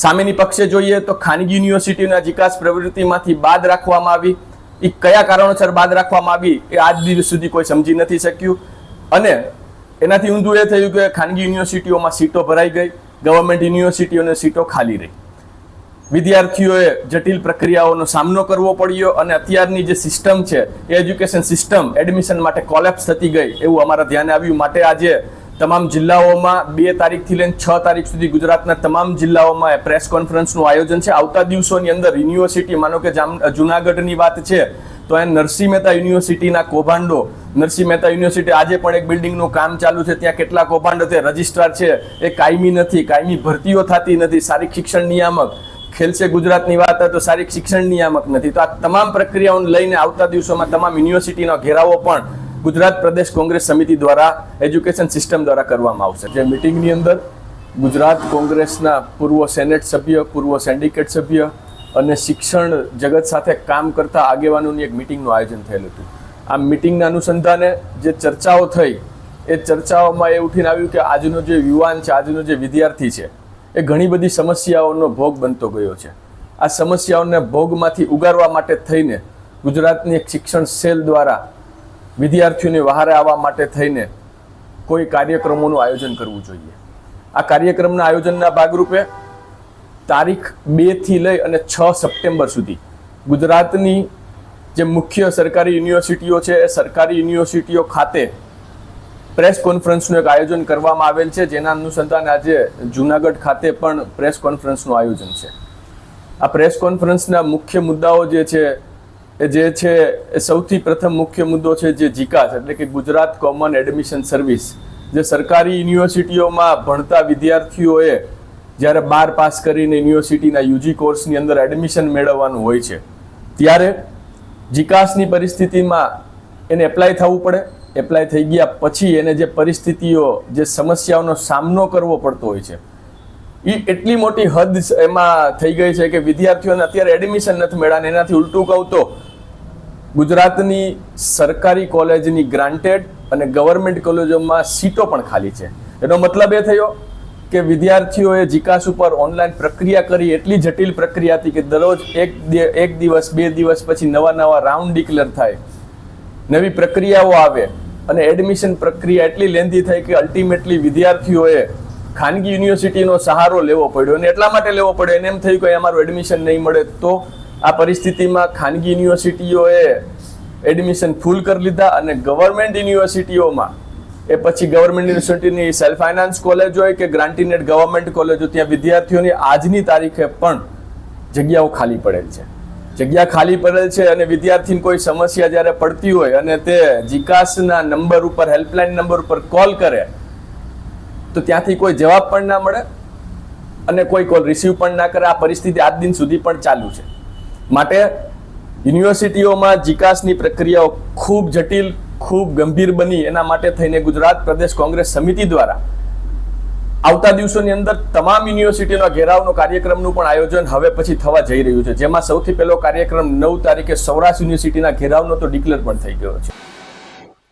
સામેની પક્ષે જોઈએ તો ખાનગી યુનિવર્સિટીના જીકાસ પ્રવૃત્તિમાંથી બાદ રાખવામાં આવી. એ કયા કારણોસર બાદ રાખવામાં આવી એ આજ દિવસ સુધી કોઈ સમજી નથી શક્યું, અને એનાથી ઊંધું એ થયું કે ખાનગી યુનિવર્સિટીઓમાં સીટો ભરાઈ ગઈ, ગવર્મેન્ટ યુનિવર્સિટીઓને સીટો ખાલી રહી. વિદ્યાર્થીઓએ જટિલ પ્રક્રિયાઓનો સામનો કરવો પડ્યો અને અત્યારની જે સિસ્ટમ છે એ એજ્યુકેશન સિસ્ટમ એડમિશન માટે કોલેપ્સ થતી ગઈ એવું અમારા ધ્યાને આવ્યું. માટે આજે તમામ જિલ્લાઓમાં 2 તારીખથી લઈને 6 તારીખ સુધી ગુજરાતના તમામ જિલ્લાઓમાં પ્રેસ કોન્ફરન્સનું આયોજન છે. આવતા દિવસોની અંદર યુનિવર્સિટી, માનો કે જુનાગઢની વાત છે તો એ નરસિંહ મહેતા યુનિવર્સિટીના કૌભાંડો, નરસિંહ મહેતા યુનિવર્સિટી આજે પણ એક બિલ્ડિંગનું કામ ચાલુ છે, ત્યાં કેટલા કૌભાંડો છે, રજિસ્ટ્રાર છે એ કાયમી નથી, કાયમી ભરતીઓ થતી નથી, શારીરિક શિક્ષણ નિયામક, ખેલસે ગુજરાતની વાત તો શારીરિક શિક્ષણ નિયામક નથી. તો આ તમામ પ્રક્રિયાઓને લઈને આવતા દિવસોમાં તમામ યુનિવર્સિટીનો ઘેરાવો પણ ગુજરાત પ્રદેશ કોંગ્રેસ સમિતિ દ્વારા એજ્યુકેશન સિસ્ટમ દ્વારા કરવામાં આવશે. જે મિટિંગની અંદર ગુજરાત કોંગ્રેસના પૂર્વ સેનેટ સભ્ય, પૂર્વ સિન્ડિકેટ સભ્ય અને શિક્ષણ જગત સાથે કામ કરતા આગેવાનોની એક મિટિંગનું આયોજન થયેલું હતું. આ મિટિંગના અનુસંધાને જે ચર્ચાઓ થઈ એ ચર્ચાઓમાં એ ઉઠીને આવ્યું કે આજનો જે યુવાન છે, આજનો જે વિદ્યાર્થી છે એ ઘણી બધી સમસ્યાઓનો ભોગ બનતો ગયો છે. આ સમસ્યાઓને ભોગમાંથી ઉગારવા માટે થઈને ગુજરાતની એક શિક્ષણ સેલ દ્વારા વિદ્યાર્થીઓને વહારે આવવા માટે થઈને કોઈ કાર્યક્રમોનું આયોજન કરવું જોઈએ. આ કાર્યક્રમના આયોજનના ભાગરૂપે તારીખ 2 થી લઈ અને 6 સપ્ટેમ્બર સુધી ગુજરાતની જે મુખ્ય સરકારી યુનિવર્સિટીઓ છે એ સરકારી યુનિવર્સિટીઓ ખાતે પ્રેસ કોન્ફરન્સનું એક આયોજન કરવામાં આવેલ છે, જેના અનુસંધાને આજે જુનાગઢ ખાતે પણ પ્રેસ કોન્ફરન્સનું આયોજન છે. આ પ્રેસ કોન્ફરન્સના મુખ્ય મુદ્દાઓ જે છે એ જે છે એ સૌથી પ્રથમ મુખ્ય મુદ્દો છે જે જીકાસ એટલે કે ગુજરાત કોમન એડમિશન સર્વિસ, જે સરકારી યુનિવર્સિટીઓમાં ભણતા વિદ્યાર્થીઓએ જ્યારે 12 પાસ કરીને યુનિવર્સિટીના યુજી કોર્સની અંદર એડમિશન મેળવવાનું હોય છે ત્યારે જીકાસની પરિસ્થિતિમાં એને એપ્લાય થવું પડે. એપ્લાય થઈ ગયા પછી એને જે પરિસ્થિતિઓ, જે સમસ્યાઓનો સામનો કરવો પડતો હોય છે એ એટલી મોટી હદ એમાં થઈ ગઈ છે કે વિદ્યાર્થીઓને અત્યારે એડમિશન નથી મળ્યા. એનાથી ઉલટું કહું તો ગુજરાતની સરકારી કોલેજની ગ્રાન્ટેડ અને ગવર્મેન્ટ કોલેજોમાં સીટો પણ ખાલી છે. એનો મતલબ એ થયો કે વિદ્યાર્થીઓએ જીકાસ ઉપર ઓનલાઈન પ્રક્રિયા કરી, એટલી જટિલ પ્રક્રિયા હતી કે દરરોજ એક દિવસ 2 દિવસ પછી નવા રાઉન્ડ ડિક્લેર થાય, નવી પ્રક્રિયાઓ આવે અને એડમિશન પ્રક્રિયા એટલી લેન્ધી થઈ કે અલ્ટિમેટલી વિદ્યાર્થીઓએ ખાનગી યુનિવર્સિટીનો સહારો લેવો પડ્યો. અને એટલા માટે લેવો પડ્યો, એને એમ થયું કે અમારું એડમિશન નહીં મળે. તો આ પરિસ્થિતિમાં ખાનગી યુનિવર્સિટીઓએ એડમિશન ફૂલ કરી લીધા અને ગવર્મેન્ટ યુનિવર્સિટીઓમાં, એ પછી ગવર્મેન્ટ યુનિવર્સિટીની સેલ્ફ ફાઇનાન્સ કોલેજ હોય કે ગ્રાન્ટીનેડ ગવર્મેન્ટ કોલેજ હોય, ત્યાં વિદ્યાર્થીઓની આજની તારીખે પણ જગ્યાઓ ખાલી પડેલ છે. જગ્યા ખાલી પડેલ છે અને વિદ્યાર્થીને કોઈ સમસ્યા જ્યારે પડતી હોય અને તે જીકાસના નંબર ઉપર, હેલ્પલાઇન નંબર ઉપર કોલ કરે તો ત્યાંથી કોઈ જવાબ પણ ના મળે અને કોઈ કોલ રિસીવ પણ ના કરે. આ પરિસ્થિતિ આજ દિન સુધી પણ ચાલુ છે. માટે યુનિવર્સિટીઓમાં જીકાસની પ્રક્રિયાઓ ખૂબ જટિલ, ખૂબ ગંભીર બની. એના માટે થઈને ગુજરાત પ્રદેશ કોંગ્રેસ સમિતિ દ્વારા આવતા દિવસોની અંદર તમામ યુનિવર્સિટીઓના ઘેરાવનો કાર્યક્રમનું પણ આયોજન હવે પછી થવા જઈ રહ્યું છે, જેમાં સૌથી પહેલો કાર્યક્રમ 9 તારીખે સૌરાષ્ટ્ર યુનિવર્સિટીના ઘેરાવનો તો ડિક્લેર પણ થઈ ગયો છે.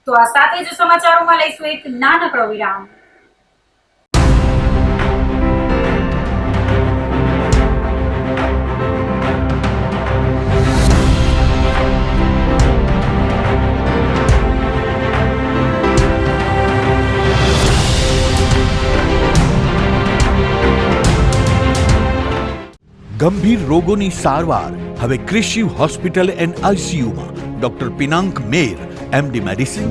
તો આ સાથે જ સમાચારોમાં લઈશું એક નાનકડો વિરામ. ગંભીર રોગોની સારવાર હવે કૃષિ હોસ્પિટલ એન્ડ આઈસીયુમાં doctor Pinank Mer, MD medicine,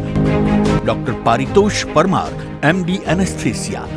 doctor Paritosh Parmar, MD anaesthesia,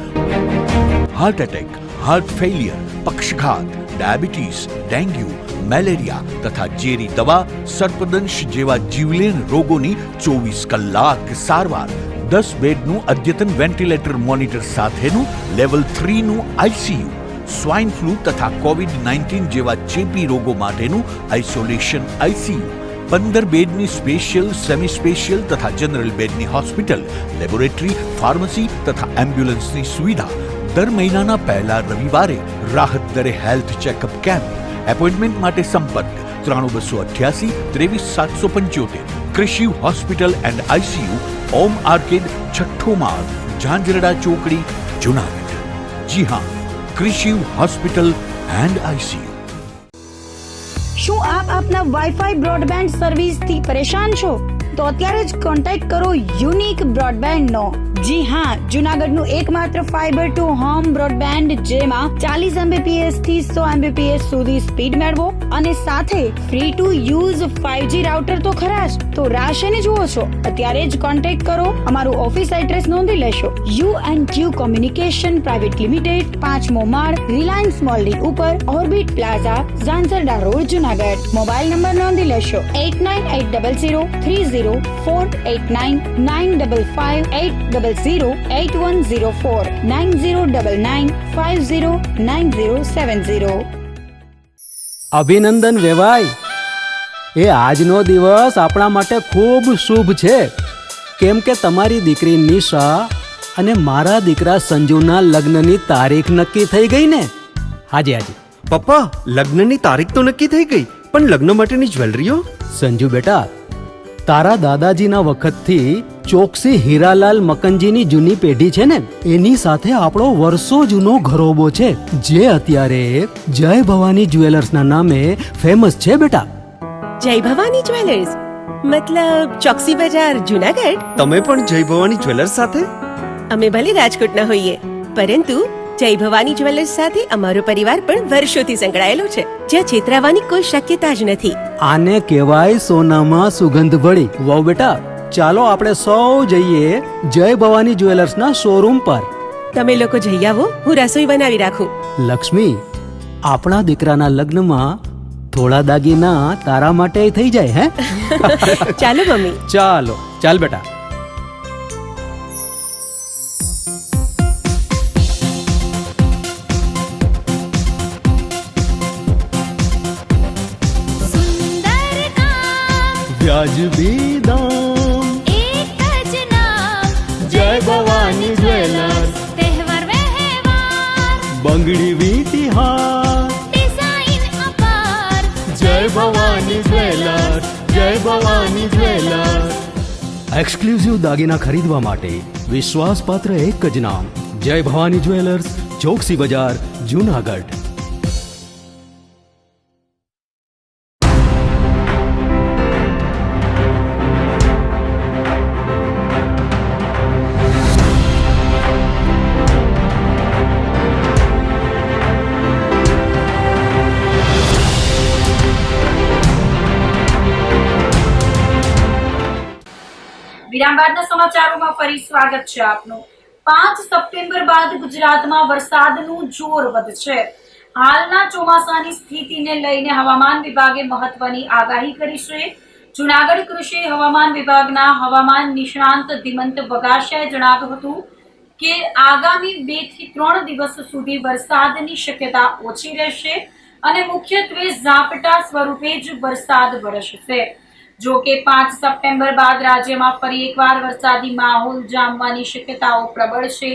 heart attack, heart failure, પક્ષઘાત, ડાયાબિટીસ, ડેન્ગ્યુ, મેલેરિયા તથા ઝેરી દવા, સર્પદંશ જેવા જીવલેણ રોગોની 24 કલાક સારવાર, 10 બેડનું અદ્યતન વેન્ટિલેટર મોનિટર સાથેનું લેવલ 3નું આઈસીયુ, સ્વાઇન ફ્લૂ તથા કોવિડ-19 જેવા ચેપી રોગો માટેનું આઇસોલેશન આઈસીયુ, 15 બેડની સ્પેશિયલ, સેમી સ્પેશિયલ તથા જનરલ બેડની હોસ્પિટલ, લેબોરેટરી, ફાર્મસી તથા એમ્બ્યુલન્સની સુવિધા, દર મહિનાના પહેલા રવિવારે રાહત દરે હેલ્થ ચેકઅપ કેમ્પ. એપોઇન્ટમેન્ટ માટે સંપર્ક 9288 23775. કૃષિ hospital and ICU, Om arcade, છઠ્ઠો માળ, ઝાંઝરડા ચોકડી, જુનાગઢ. જી હા, કૃષિ હોસ્પિટલ એન્ડ આઈસીયુ. શું આપ આપના વાઈફાઈ બ્રોડબેન્ડ સર્વિસથી પરેશાન છો? તો અત્યારે જ કોન્ટેક્ટ કરો યુનિક બ્રોડબેન્ડ નો. જી હા, જુનાગઢનું એકમાત્ર ફાઈબર ટુ હોમ બ્રોડબેન્ડ, જેમાં 40 Mbps થી 100 Mbps સુધી સ્પીડ મેળવો અને સાથે free to use 5G router તો ખરા જ. તો રાહ શેની જુઓ છો? અત્યારે જ કોન્ટેક્ટ કરો. અમારું ઓફિસ એડ્રેસ નોંધી લેશો. U&Q કોમ્યુનિકેશન પ્રાઇવેટ લિમિટેડ, 5મો માળ, રિલાયન્સ મોલની ઉપર, orbit plaza, Zanzarda road, Junagadh. Mobile number નોંધી લેશો 89800304899558008104 9099509070. અભિનંદન વેવાય. એ આજનો દિવસ આપણા માટે ખૂબ શુભ છે, કેમ કે તમારી દીકરી નિશા અને મારા દીકરા સંજુના લગ્નની તારીખ નક્કી થઈ ગઈ ને. હાજી. પપ્પા, લગ્નની તારીખ તો નક્કી થઈ ગઈ, પણ લગ્ન માટેની જ્વેલરીઓ? સંજુ બેટા, તારા દાદાજીના વખતથી ચોકસી હીરાલાલ મકનજીની જૂની પેઢી છે ને, એની સાથે આપણો વર્ષો જૂનો ઘરોબો છે, જે અત્યારે જય ભવાની જ્વેલર્સના નામે ફેમસ છે બેટા. જય ભવાની જ્વેલર્સ મતલબ ચોકસી બજાર, જુનાગઢ? તમે પણ જય ભવાની જ્વેલર્સ સાથે? અમે ભલે રાજકોટના હોઈએ, પરંતુ જય ભવાની જ્વેલર્સ સાથે અમારો પરિવાર પણ વર્ષોથી સંકળાયેલો છે, જ્યાં છેતરાવાની કોઈ શક્યતા જ નથી. આને કહેવાય સોનામાં સુગંધ ભળી. વાવ બેટા, ચાલો આપણે સૌ જઈએ જય ભવાની જ્વેલર્સના શોરૂમ પર. તમે લોકો જઈ આવો, હું રસોઈ બનાવી રાખું. લક્ષ્મી, આપણા દીકરાના લગ્નમાં થોડા દાગીના તારા માટે થઈ જાય હે. ચાલો મમ્મી. ચાલો ચાલ બેટા. સુંદર કામ વ્યાજબી દામ, એક જ નામ જય ભવાની જ્વેલર્સ, તહેવાર વ્યવહાર બંગડી વીટી હાર, ડિઝાઇન અપાર જય ભવાની જ્વેલર્સ, જય ભવાની જ્વેલર્સ. એક્સક્લુઝિવ દાગીના ખરીદવા માટે વિશ્વાસપાત્ર એક જ નામ, જય ભવાની જ્વેલર્સ, ચોકસી બજાર, જુનાગઢ. વિરામ બાદના સમાચારોમાં ફરી સ્વાગત છે આપનું. 5 સપ્ટેમ્બર બાદ ગુજરાતમાં વરસાદનું જોર વધશે. હાલના ચોમાસાની સ્થિતિને લઈને હવામાન વિભાગે મહત્વની આગાહી કરી છે. જૂનાગઢ કૃષિ હવામાન વિભાગના હવામાન નિષ્ણાંત ધીમંત બગાસિયાએ જણાવ્યું હતું કે આગામી 2 થી 3 દિવસ સુધી વરસાદની શક્યતા ઓછી રહેશે અને મુખ્યત્વે ઝાપટા સ્વરૂપે જ વરસાદ વરસશે. જો કે 5 સપ્ટેમ્બર બાદ રાજ્યમાં ફરી એકવાર વરસાદી માહોલ જામવાની શક્યતાઓ પ્રબળ છે.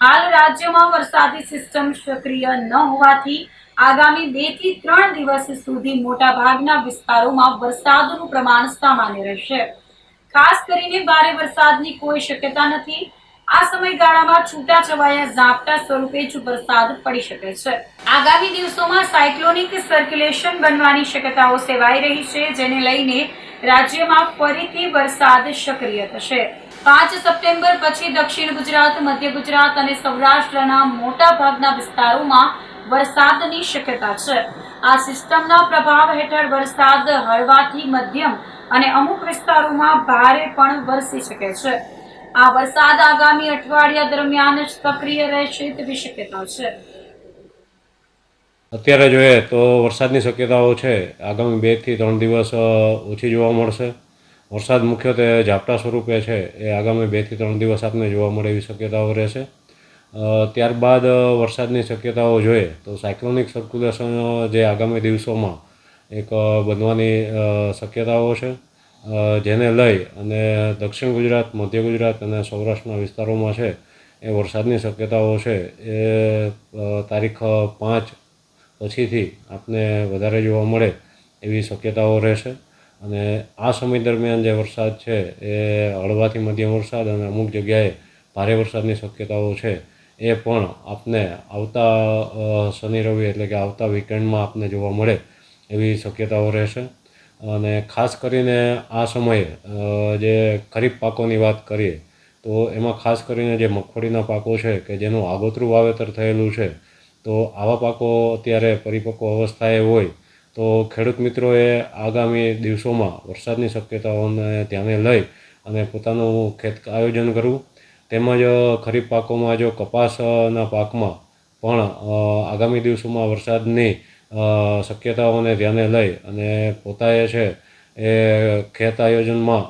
હાલ રાજ્યમાં વરસાદી સિસ્ટમ સક્રિય ન હોવાથી આગામી 2 થી 3 દિવસ સુધી મોટા ભાગના વિસ્તારોમાં વરસાદનું પ્રમાણ સામાન્ય રહેશે. ખાસ કરીને ભારે વરસાદની કોઈ શક્યતા નથી. આ સમયગાળામાં છૂટાછવાયા ઝાપટા સ્વરૂપે જ વરસાદ પડી શકે છે. આગામી દિવસોમાં સાયક્લોનિક સર્ક્યુલેશન બનવાની શક્યતાઓ સેવાઈ રહી છે, જેને લઈને રાજ્યમાં ફરીથી વરસાદ સક્રિય થશે. 5 સપ્ટેમ્બર પછી દક્ષિણ ગુજરાત, મધ્ય ગુજરાત અને સૌરાષ્ટ્રના મોટા ભાગના વિસ્તારોમાં વરસાદની શક્યતા છે. આ સિસ્ટમના પ્રભાવ હેઠળ વરસાદ હળવાથી મધ્યમ અને અમુક વિસ્તારોમાં ભારે પણ વરસી શકે છે. આ વરસાદ આગામી અઠવાડિયા દરમિયાન સક્રિય રહેશે તેવી શક્યતા છે. અત્યારે જોઈએ તો વરસાદની શક્યતાઓ છે આગામી 2 થી 3 દિવસ ઓછી જોવા મળશે. વરસાદ મુખ્યત્વે ઝાપટા સ્વરૂપે છે એ આગામી 2 થી 3 દિવસ આપને જોવા મળે એવી શક્યતાઓ રહેશે. ત્યારબાદ વરસાદની શક્યતાઓ જોઈએ તો સાયક્લોનિક સર્ક્યુલેશન જે આગામી દિવસોમાં એક બનવાની શક્યતાઓ છે, જેને લઈ અને દક્ષિણ ગુજરાત, મધ્ય ગુજરાત અને સૌરાષ્ટ્રના વિસ્તારોમાં છે એ વરસાદની શક્યતાઓ છે એ તારીખ 5 પછીથી આપને વધારે જોવા મળે એવી શક્યતાઓ રહેશે. અને આ સમય દરમિયાન જે વરસાદ છે એ હળવાથી મધ્યમ વરસાદ અને અમુક જગ્યાએ ભારે વરસાદની શક્યતાઓ છે એ પણ આપને આવતા શનિ રવિ એટલે કે આવતા વીકેન્ડમાં આપને જોવા મળે એવી શક્યતાઓ રહેશે. અને ખાસ કરીને આ સમયે જે ખરીફ પાકોની વાત કરીએ તો એમાં ખાસ કરીને જે મગફળીના પાકો છે કે જેનું આગોતરું વાવેતર થયેલું છે, તો આવા પાકો અત્યારે પરિપક્વ અવસ્થાએ હોય તો ખેડૂત મિત્રોએ આગામી દિવસોમાં વરસાદની શક્યતાઓને ધ્યાને લઈ અને પોતાનું ખેત આયોજન કરવું. તેમજ ખરીફ પાકોમાં જો કપાસના પાકમાં પણ આગામી દિવસોમાં વરસાદની શક્યતાઓને ધ્યાને લઈ અને પોતાએ છે એ ખેત આયોજનમાં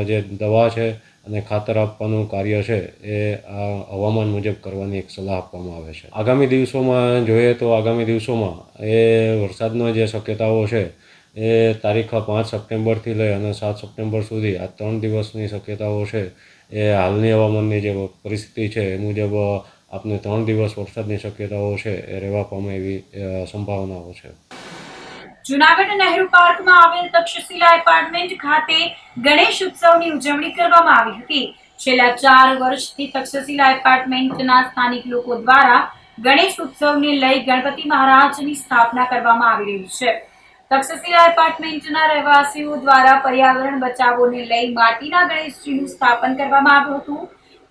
જે દવા છે અને ખાતર આપવાનું કાર્ય છે એ આ હવામાન મુજબ કરવાની એક સલાહ આપવામાં આવે છે. આગામી દિવસોમાં જોઈએ તો આગામી દિવસોમાં એ વરસાદનો જે શક્યતાઓ છે એ તારીખ 5 સપ્ટેમ્બરથી લઈ અને 7 સપ્ટેમ્બર સુધી આ 3 દિવસની શક્યતાઓ છે એ હાલની હવામાનની જે પરિસ્થિતિ છે એ મુજબ આપને 3 દિવસ વરસાદની શક્યતાઓ છે એ રહેવા પામે એવી સંભાવનાઓ છે. જૂનાગઢ નહેરુ પાર્કમાં આવેલ તક્ષશિલા એપાર્ટમેન્ટ ખાતે ગણેશ ઉત્સવની ઉજવણી કરવામાં આવી હતી. છેલ્લા 4 વર્ષથી તક્ષશિલા એપાર્ટમેન્ટના સ્થાનિક લોકો દ્વારા ગણેશ ઉત્સવને લઈ ગણપતિ મહારાજની સ્થાપના કરવામાં આવી રહી છે. તક્ષશિલા એપાર્ટમેન્ટના રહેવાસીઓ દ્વારા પર્યાવરણ બચાવોને લઈ માટીના ગણેશજીનું સ્થાપન કરવામાં આવ્યું હતું.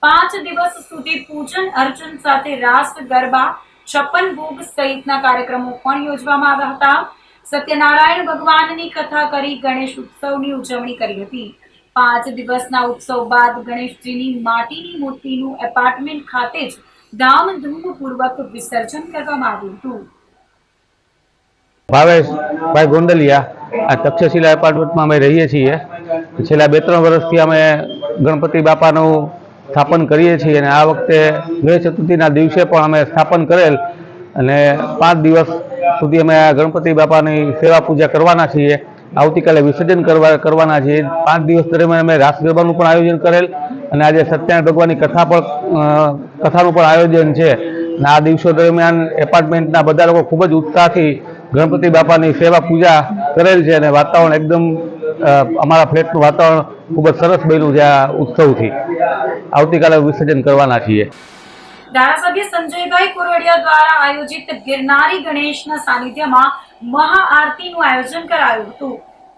5 દિવસ સુધી પૂજન અર્ચન સાથે રાસ ગરબા, 56 ભોગ સહિતના કાર્યક્રમો પણ યોજવામાં આવ્યા હતા. સત્યનારાયણ ભગવાનની કથા કરી ગણેશ ઉત્સવની ઉજવણી કરી હતી. 5 દિવસના ઉત્સવ બાદ ગણેશજીની માટીની મૂર્તિનું એપાર્ટમેન્ટ ખાતે જ ધામધૂમપૂર્વક વિસર્જન કરવામાં આવ્યું હતું. ભાવેશભાઈ ગોંડલિયા, આ તક્ષશિલા એપાર્ટમેન્ટમાં અમે રહીએ છીએ. છેલ્લા 2-3 વર્ષથી અમે ગણપતિ બાપાનું સ્થાપન કરીએ છીએ અને આ વખતે ગણેશ ચતુર્થીના દિવસે પણ અમે સ્થાપન કરેલ અને 5 દિવસ સુધી અમે આ ગણપતિ બાપાની સેવા પૂજા કરવાના છીએ. આવતીકાલે વિસર્જન કરવાના છીએ. 5 દિવસ દરમિયાન અમે રાસ ગરબાનું પણ આયોજન કરેલ અને આજે સત્યનારાયણ ભગવાનની કથાનું પણ આયોજન છે. અને આ દિવસો દરમિયાન એપાર્ટમેન્ટના બધા લોકો ખૂબ જ ઉત્સાહથી ગણપતિ બાપાની સેવા પૂજા કરેલ છે અને વાતાવરણ એકદમ અમારા ફ્લેટનું વાતાવરણ ખૂબ જ સરસ બન્યું છે આ ઉત્સવથી. આવતીકાલે વિસર્જન કરવાના છીએ. ધારાસભ્ય સંજયભાઈ કુરડિયા દ્વારા આયોજિત ગિરનારી ગણેશના સાનિધ્યમાં મહાઆરતીનું આયોજન કરાયું હતું.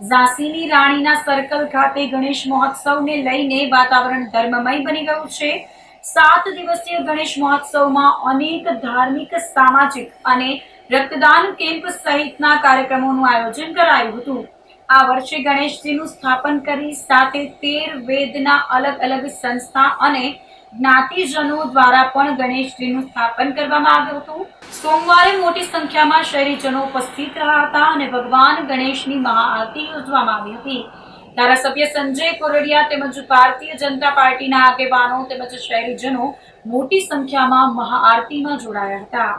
ઝાંસીની રાણીના સર્કલ ખાતે ગણેશ મહોત્સવને લઈને વાતાવરણ ધર્મમય બની ગયું છે. 7 દિવસીય ગણેશ મહોત્સવમાં અનેક ધાર્મિક, સામાજિક અને રક્તદાન કેમ્પ સહિતના કાર્યક્રમોનું આયોજન કરાયું હતું. આ વર્ષે ગણેશજીનું સ્થાપન કરી સાથે 13 વેદના અલગ-અલગ સંસ્થા અને જ્ઞાતિજનો દ્વારા પણ ગણેશજીનું સ્થાપન કરવામાં આવ્યું હતું. સોમવારે મોટી સંખ્યામાં શહેરીજનો ઉપસ્થિત રહ્યા હતા અને ભગવાન ગણેશની મહાઆરતી યોજવામાં આવી હતી. ધારાસભ્ય સંજય કોરડિયા તેમજ ભારતીય જનતા પાર્ટીના આગેવાનો તેમજ શહેરીજનો મોટી સંખ્યામાં મહાઆરતીમાં જોડાયા હતા.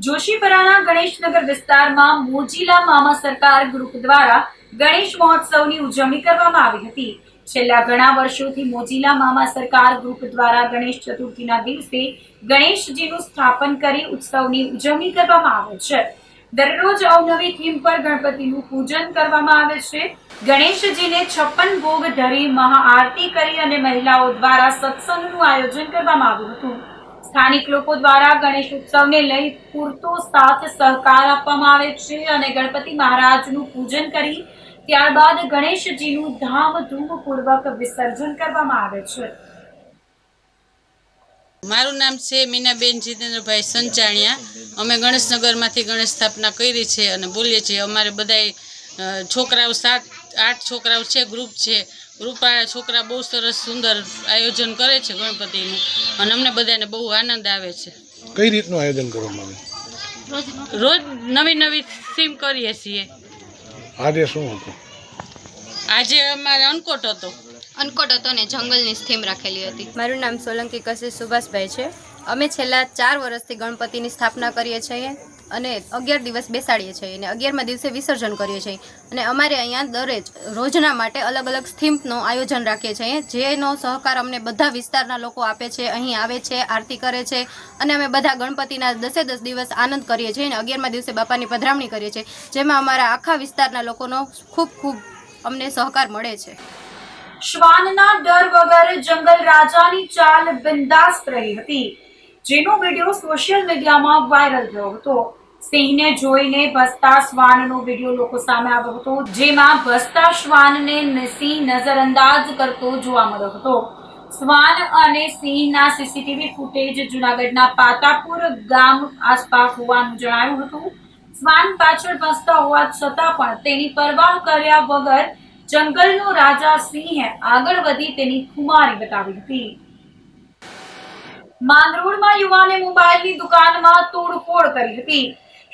જોશીપરાના ગણેશનગર વિસ્તારમાં મોજીલા મામા સરકાર ગ્રુપ દ્વારા ગણેશ મહોત્સવની ઉજવણી કરવામાં આવી હતી. છેલ્લા ઘણા વર્ષોથી મોજીલા મામા સરકાર ગ્રુપ દ્વારા ગણેશ ચતુર્થીના દિવસે ગણેશજીનું સ્થાપન કરી ઉત્સવની ઉજવણી કરવામાં આવે છે. દરરોજ અવનવી થીમ પર ગણપતિનું પૂજન કરવામાં આવે છે. ગણેશજીને 56 ભોગ ધરી મહાઆરતી કરી અને મહિલાઓ દ્વારા સત્સંગનું આયોજન કરવામાં આવ્યું હતું. સ્થાનિક લોકો દ્વારા ગણેશ ઉત્સવને લઈ પૂરતો સાથ સહકાર આપવામાં આવે છે અને ગણપતિ મહારાજનું પૂજન કરી ત્યારબાદ ગણેશજીનું ધામધૂમપૂર્વક વિસર્જન કરવામાં આવે છે. મારું નામ છે મીનાબેન જીતેન્દ્રભાઈ સંચાણિયા. અમે ગણેશનગરમાંથી ગણેશ સ્થાપના કરી છે અને બોલીએ છીએ. અમારે બધાય છોકરાઓ 7-8 છોકરાઓ છે, ગ્રુપ છે. ગ્રુપવાળા છોકરા બહુ સરસ સુંદર આયોજન કરે છે ગણપતિનું અને અમને બધાને બહુ આનંદ આવે છે. કઈ રીતનું આયોજન કરવામાં આવે? રોજ નવી થીમ કરીએ છીએ. આજે શું હતું? આજે અમારે અનકોટ હતો ને જંગલની થીમ રાખેલી હતી. મારું નામ સોલંકી કશિશ સુભાષભાઈ છે. અમે છેલ્લા 4 વર્ષથી ગણપતિની સ્થાપના કરીએ છીએ અને 11 દિવસ બેસાડીએ છીએ અને 11મા દિવસે વિસર્જન કરીએ છીએ અને અમારે અહીંયા રોજના માટે અલગ અલગ થીમનું આયોજન રાખીએ છીએ, જેનો સહકાર અમને બધા વિસ્તારના લોકો આપે છે. અહીં આવે છે, આરતી કરે છે અને અમે બધા ગણપતિના 10 દિવસ આનંદ કરીએ છીએ અને 11મા દિવસે બાપાની પધરામણી કરીએ છીએ, જેમાં અમારા આખા વિસ્તારના લોકોનો ખૂબ અમને સહકાર મળે છે. શ્વાનના ડર વગર જંગલ રાજાની ચાલ બિંદાસ્ત રહી હતી, જેનો વિડીયો સોશિયલ મીડિયામાં વાયરલ થયો હતો. સિંહને જોઈને ભસતા શ્વાનનો વિડીયો લોકો સામે આવ્યો હતો, જેમાં ભસતા શ્વાનને સિંહ નજરઅંદાજ કરતો જોવા મળ્યો હતો. શ્વાન અને સિંહના સીસીટીવી ફૂટેજ જૂનાગઢના પાતાપુર ગામ આસપાસ હોવાનું જણાયું હતું. શ્વાન પાછળ ભસતા હોવા છતાં પણ તેની પરવાહ કર્યા વગર જંગલનો રાજા સિંહે આગળ વધી તેની ખુમારી બતાવી હતી. માંગરોળમાં યુવાને મોબાઈલની દુકાનમાં તોડફોડ કરી હતી.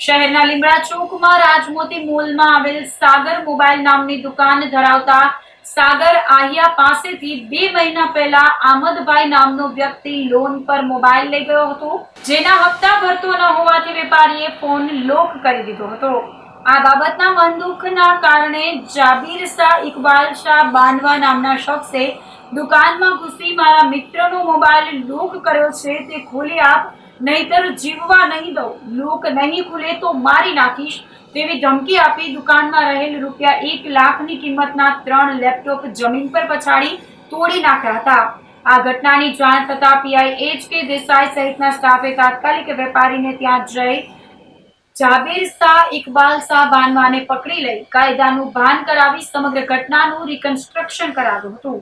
શહેરના લીમડા ચોકમાં રાજમોતી મોલમાં આવેલ સાગર મોબાઈલ નામની દુકાન ધરાવતા સાગર આહિયા પાસેથી 2 મહિના પહેલા આમદભાઈ નામનો વ્યક્તિ લોન પર મોબાઈલ લઈ ગયો હતો, જેના હપ્તા ભરતો ન હોવાથી વેપારીએ ફોન લોક કરી દીધો હતો. આ બાબતના મનદુખના કારણે જાબીર શાહ ઇકબાલ શાહ બાનવા નામના શખ્સે દુકાનમાં ઘૂસી મારા મિત્રનો મોબાઈલ લોક કર્યો છે, તે ખોલી આપ, નહીતર જીવવા નહીં દઉં, લોક નહીં ખુલે તો મારી નાખીશ તેવી ધમકી આપી દુકાનમાં રહેલ રૂપિયા 1 લાખની કિંમતના 3 લેપટોપ જમીન પર પછાડી તોડી નાખ્યા હતા. આ ઘટનાની જાણ થતા પીઆઈ HK દેસાઈ સહિતના સ્ટાફે તાત્કાલિક વેપારીને ત્યાં જઈ જાબીર શાહ ઇકબાલ શાહ બાનવાને પકડી લઈ કાયદાનું ભાન કરાવી સમગ્ર ઘટનાનું રિકન્સ્ટ્રક્શન કરાવ્યું હતું.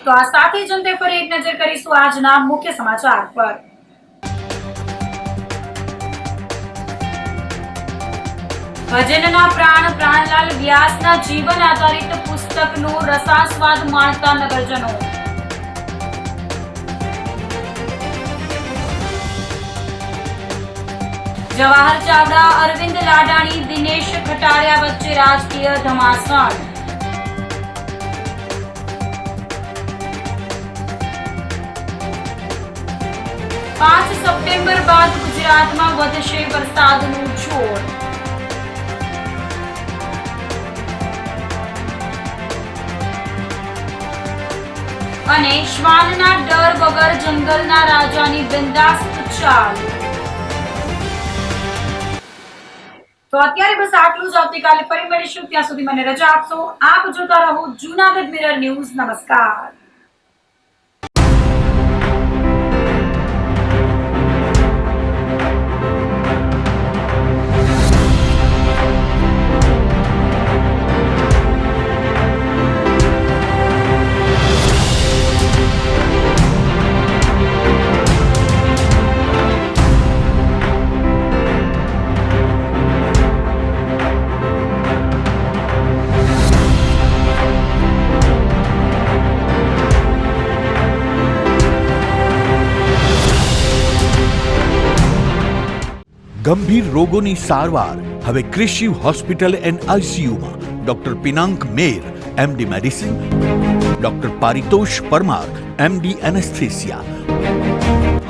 તો આ સાથે જ અંતે ફરી એક નજર કરીશું આજના મુખ્ય સમાચાર પર. ભજનના પ્રાણ પ્રાણલાલ વ્યાસના જીવન આધારિત પુસ્તકનો રસાસ્વાદ માણતા નગરજનો. જવાહર ચાવડા, અરવિંદ લાડાણી, દિનેશ ખટારિયા વચ્ચે રાજકીય ધમાસાણ. પાંચ સપ્ટેમ્બર બાદ ગુજરાતમાં વધશે વરસાદનું જોર. અને શ્વાનના ડર વગર જંગલના રાજાની બિંદાસ્ત ચાલ. તો અત્યારે બસ આટલું જ. આવતીકાલે ફરી મળીશું, ત્યાં સુધી મને રજા આપશો. આપ જોતા રહો જૂનાગઢ મિરર ન્યૂઝ. નમસ્કાર. ગંભીર રોગોની સારવાર હવે ક્રિશિવ હોસ્પિટલ એન્ડ આઈસીયુમાં doctor Pinank Mer MD medicine, doctor Paritosh Parmar MD anaesthesia,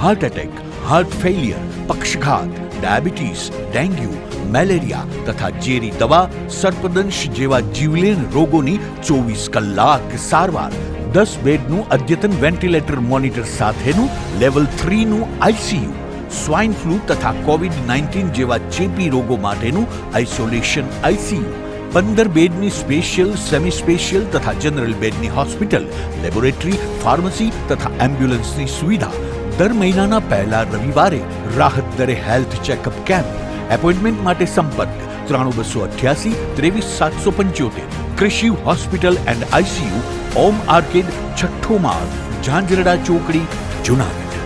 heart attack, heart failure, પક્ષઘાત, ડાયાબિટીસ, ડેન્ગ્યુ, મેલેરિયા તથા ઝેરી દવા, સર્પદંશ જેવા જીવલેણ રોગોની 24 કલાક સારવાર. 10 બેડનું અદ્યતન વેન્ટિલેટર મોનિટર સાથેનું લેવલ 3નું આઈસીયુ, સ્વાઇન ફ્લૂ તથા કોવિડ-19 જેવા ચેપી રોગો માટેનું આઇસોલેશન આઈસીયુ, 15 બેડની સ્પેશિયલ, સેમી સ્પેશિયલ તથા જનરલ બેડની હોસ્પિટલ, લેબોરેટરી, ફાર્મસી તથા એમ્બ્યુલન્સની સુવિધા. દર મહિનાના પહેલા રવિવારે રાહત દરે હેલ્થ ચેકઅપ કેમ્પ. એપોઇન્ટમેન્ટ માટે સંપર્ક 9288 23775. Krishiv hospital and ICU, Om arcade, છઠ્ઠો માળ, ઝાંઝરડા ચોકડી, જુનાગઢ.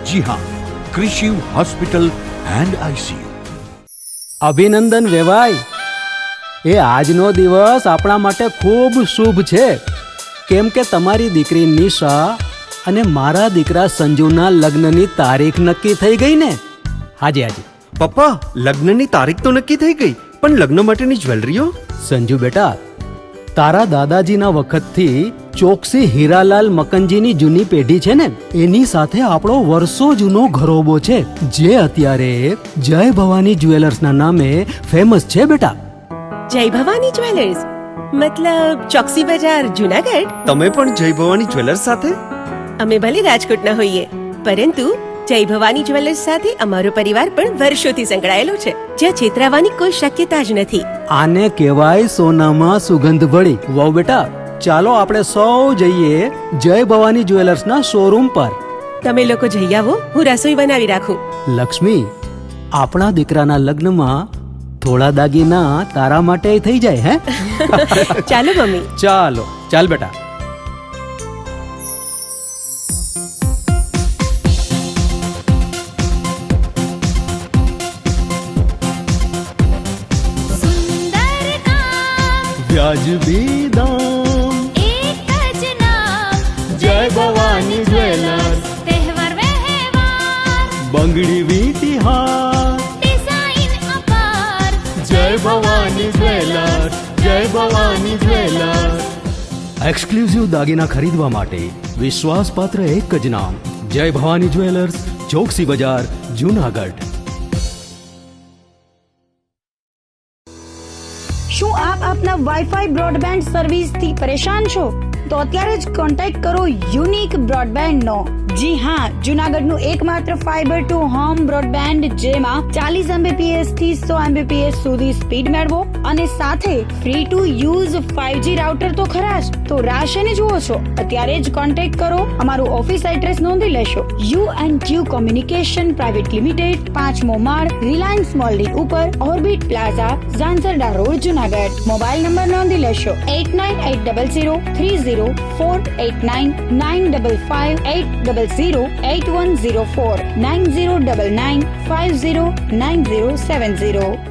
જી હા, ક્રિશિવ હોસ્પિટલ એન્ડ આઈસીયુ. અભિનંદન વેવાય. એ આજનો દિવસ આપણા માટે ખૂબ શુભ છે, કેમ કે તમારી દીકરી નિશા અને મારા દીકરા સંજુના લગ્નની તારીખ નક્કી થઈ ગઈ ને. હાજી હાજી પપ્પા, લગ્નની તારીખ તો નક્કી થઈ ગઈ, પણ લગ્ન માટેની જ્વેલરીઓ? સંજુ બેટા, તારા દાદાજીના વખતથી ચોકસી હીરાલાલ મકનજીની જૂની પેઢી છે ને, એની સાથે આપણો વર્ષો જૂનો ઘરોબો છે, જે અત્યારે જય ભવાની જ્વેલર્સના નામે ફેમસ છે બેટા. જય ભવાની જ્વેલર્સ મતલબ ચોકસી બજાર, જુનાગઢ? તમે પણ જય ભવાની જ્વેલર્સ સાથે? અમે ભલે રાજકોટના હોઈએ, પરંતુ જય ભવાની જ્વેલર્સ સાથે અમારો પરિવાર પણ વર્ષોથી સંકળાયેલો છે, જ્યાં છેતરાવાની કોઈ શક્યતા જ નથી. આને કહેવાય સોનામાં સુગંધ ભળી. વહુ બેટા, ચાલો આપણે સૌ જઈએ જય ભવાની જ્વેલર્સના શોરૂમ પર. તમે લોકો જઈ આવો, હું રસોઈ બનાવી રાખું. લક્ષ્મી, આપણા દીકરાના લગ્નમાં થોડા દાગીના તારા માટે થઈ જાય. હે ચાલો મમ્મી. ચાલો ચાલ બેટા. વાજબી દામ, એક જ નામ જય ભવાની જ્વેલર્સ, તહેવાર વ્યવહાર બંગડી વીટી હાર, ડિઝાઇન અપાર જય ભવાની જ્વેલર્સ, જય ભવાની જ્વેલર્સ. એક્સક્લુઝિવ દાગીના ખરીદવા માટે વિશ્વાસપાત્ર એક જ નામ, જય ભવાની જ્વેલર્સ, ચોકસી બજાર, જુનાગઢ. શું આપ આપના વાઈફાઈ બ્રોડબેન્ડ સર્વિસથી પરેશાન છો? તો અત્યારે જ કોન્ટેક્ટ કરો યુનિક બ્રોડબેન્ડ નો. જી હા, જુનાગઢનું એકમાત્ર ફાઈબર ટુ હોમ બ્રોડબેન્ડ, જેમાં 40 Mbps થી 100 Mbps સુધી સ્પીડ મેળવો અને સાથે free to use 5G router તો ખરા જ. તો રાહ શેની જુઓ છો? અત્યારે જ કોન્ટેક્ટ કરો. અમારું ઓફિસ એડ્રેસ નોંધી લેશો. U&Q કોમ્યુનિકેશન પ્રાઇવેટ લિમિટેડ, 5મો માળ, રિલાયન્સ મોલની ઉપર, orbit plaza, Zanzarda road, Junagadh. Mobile number નોંધી લેશો 8980030489 955 800 8104 9099 509070.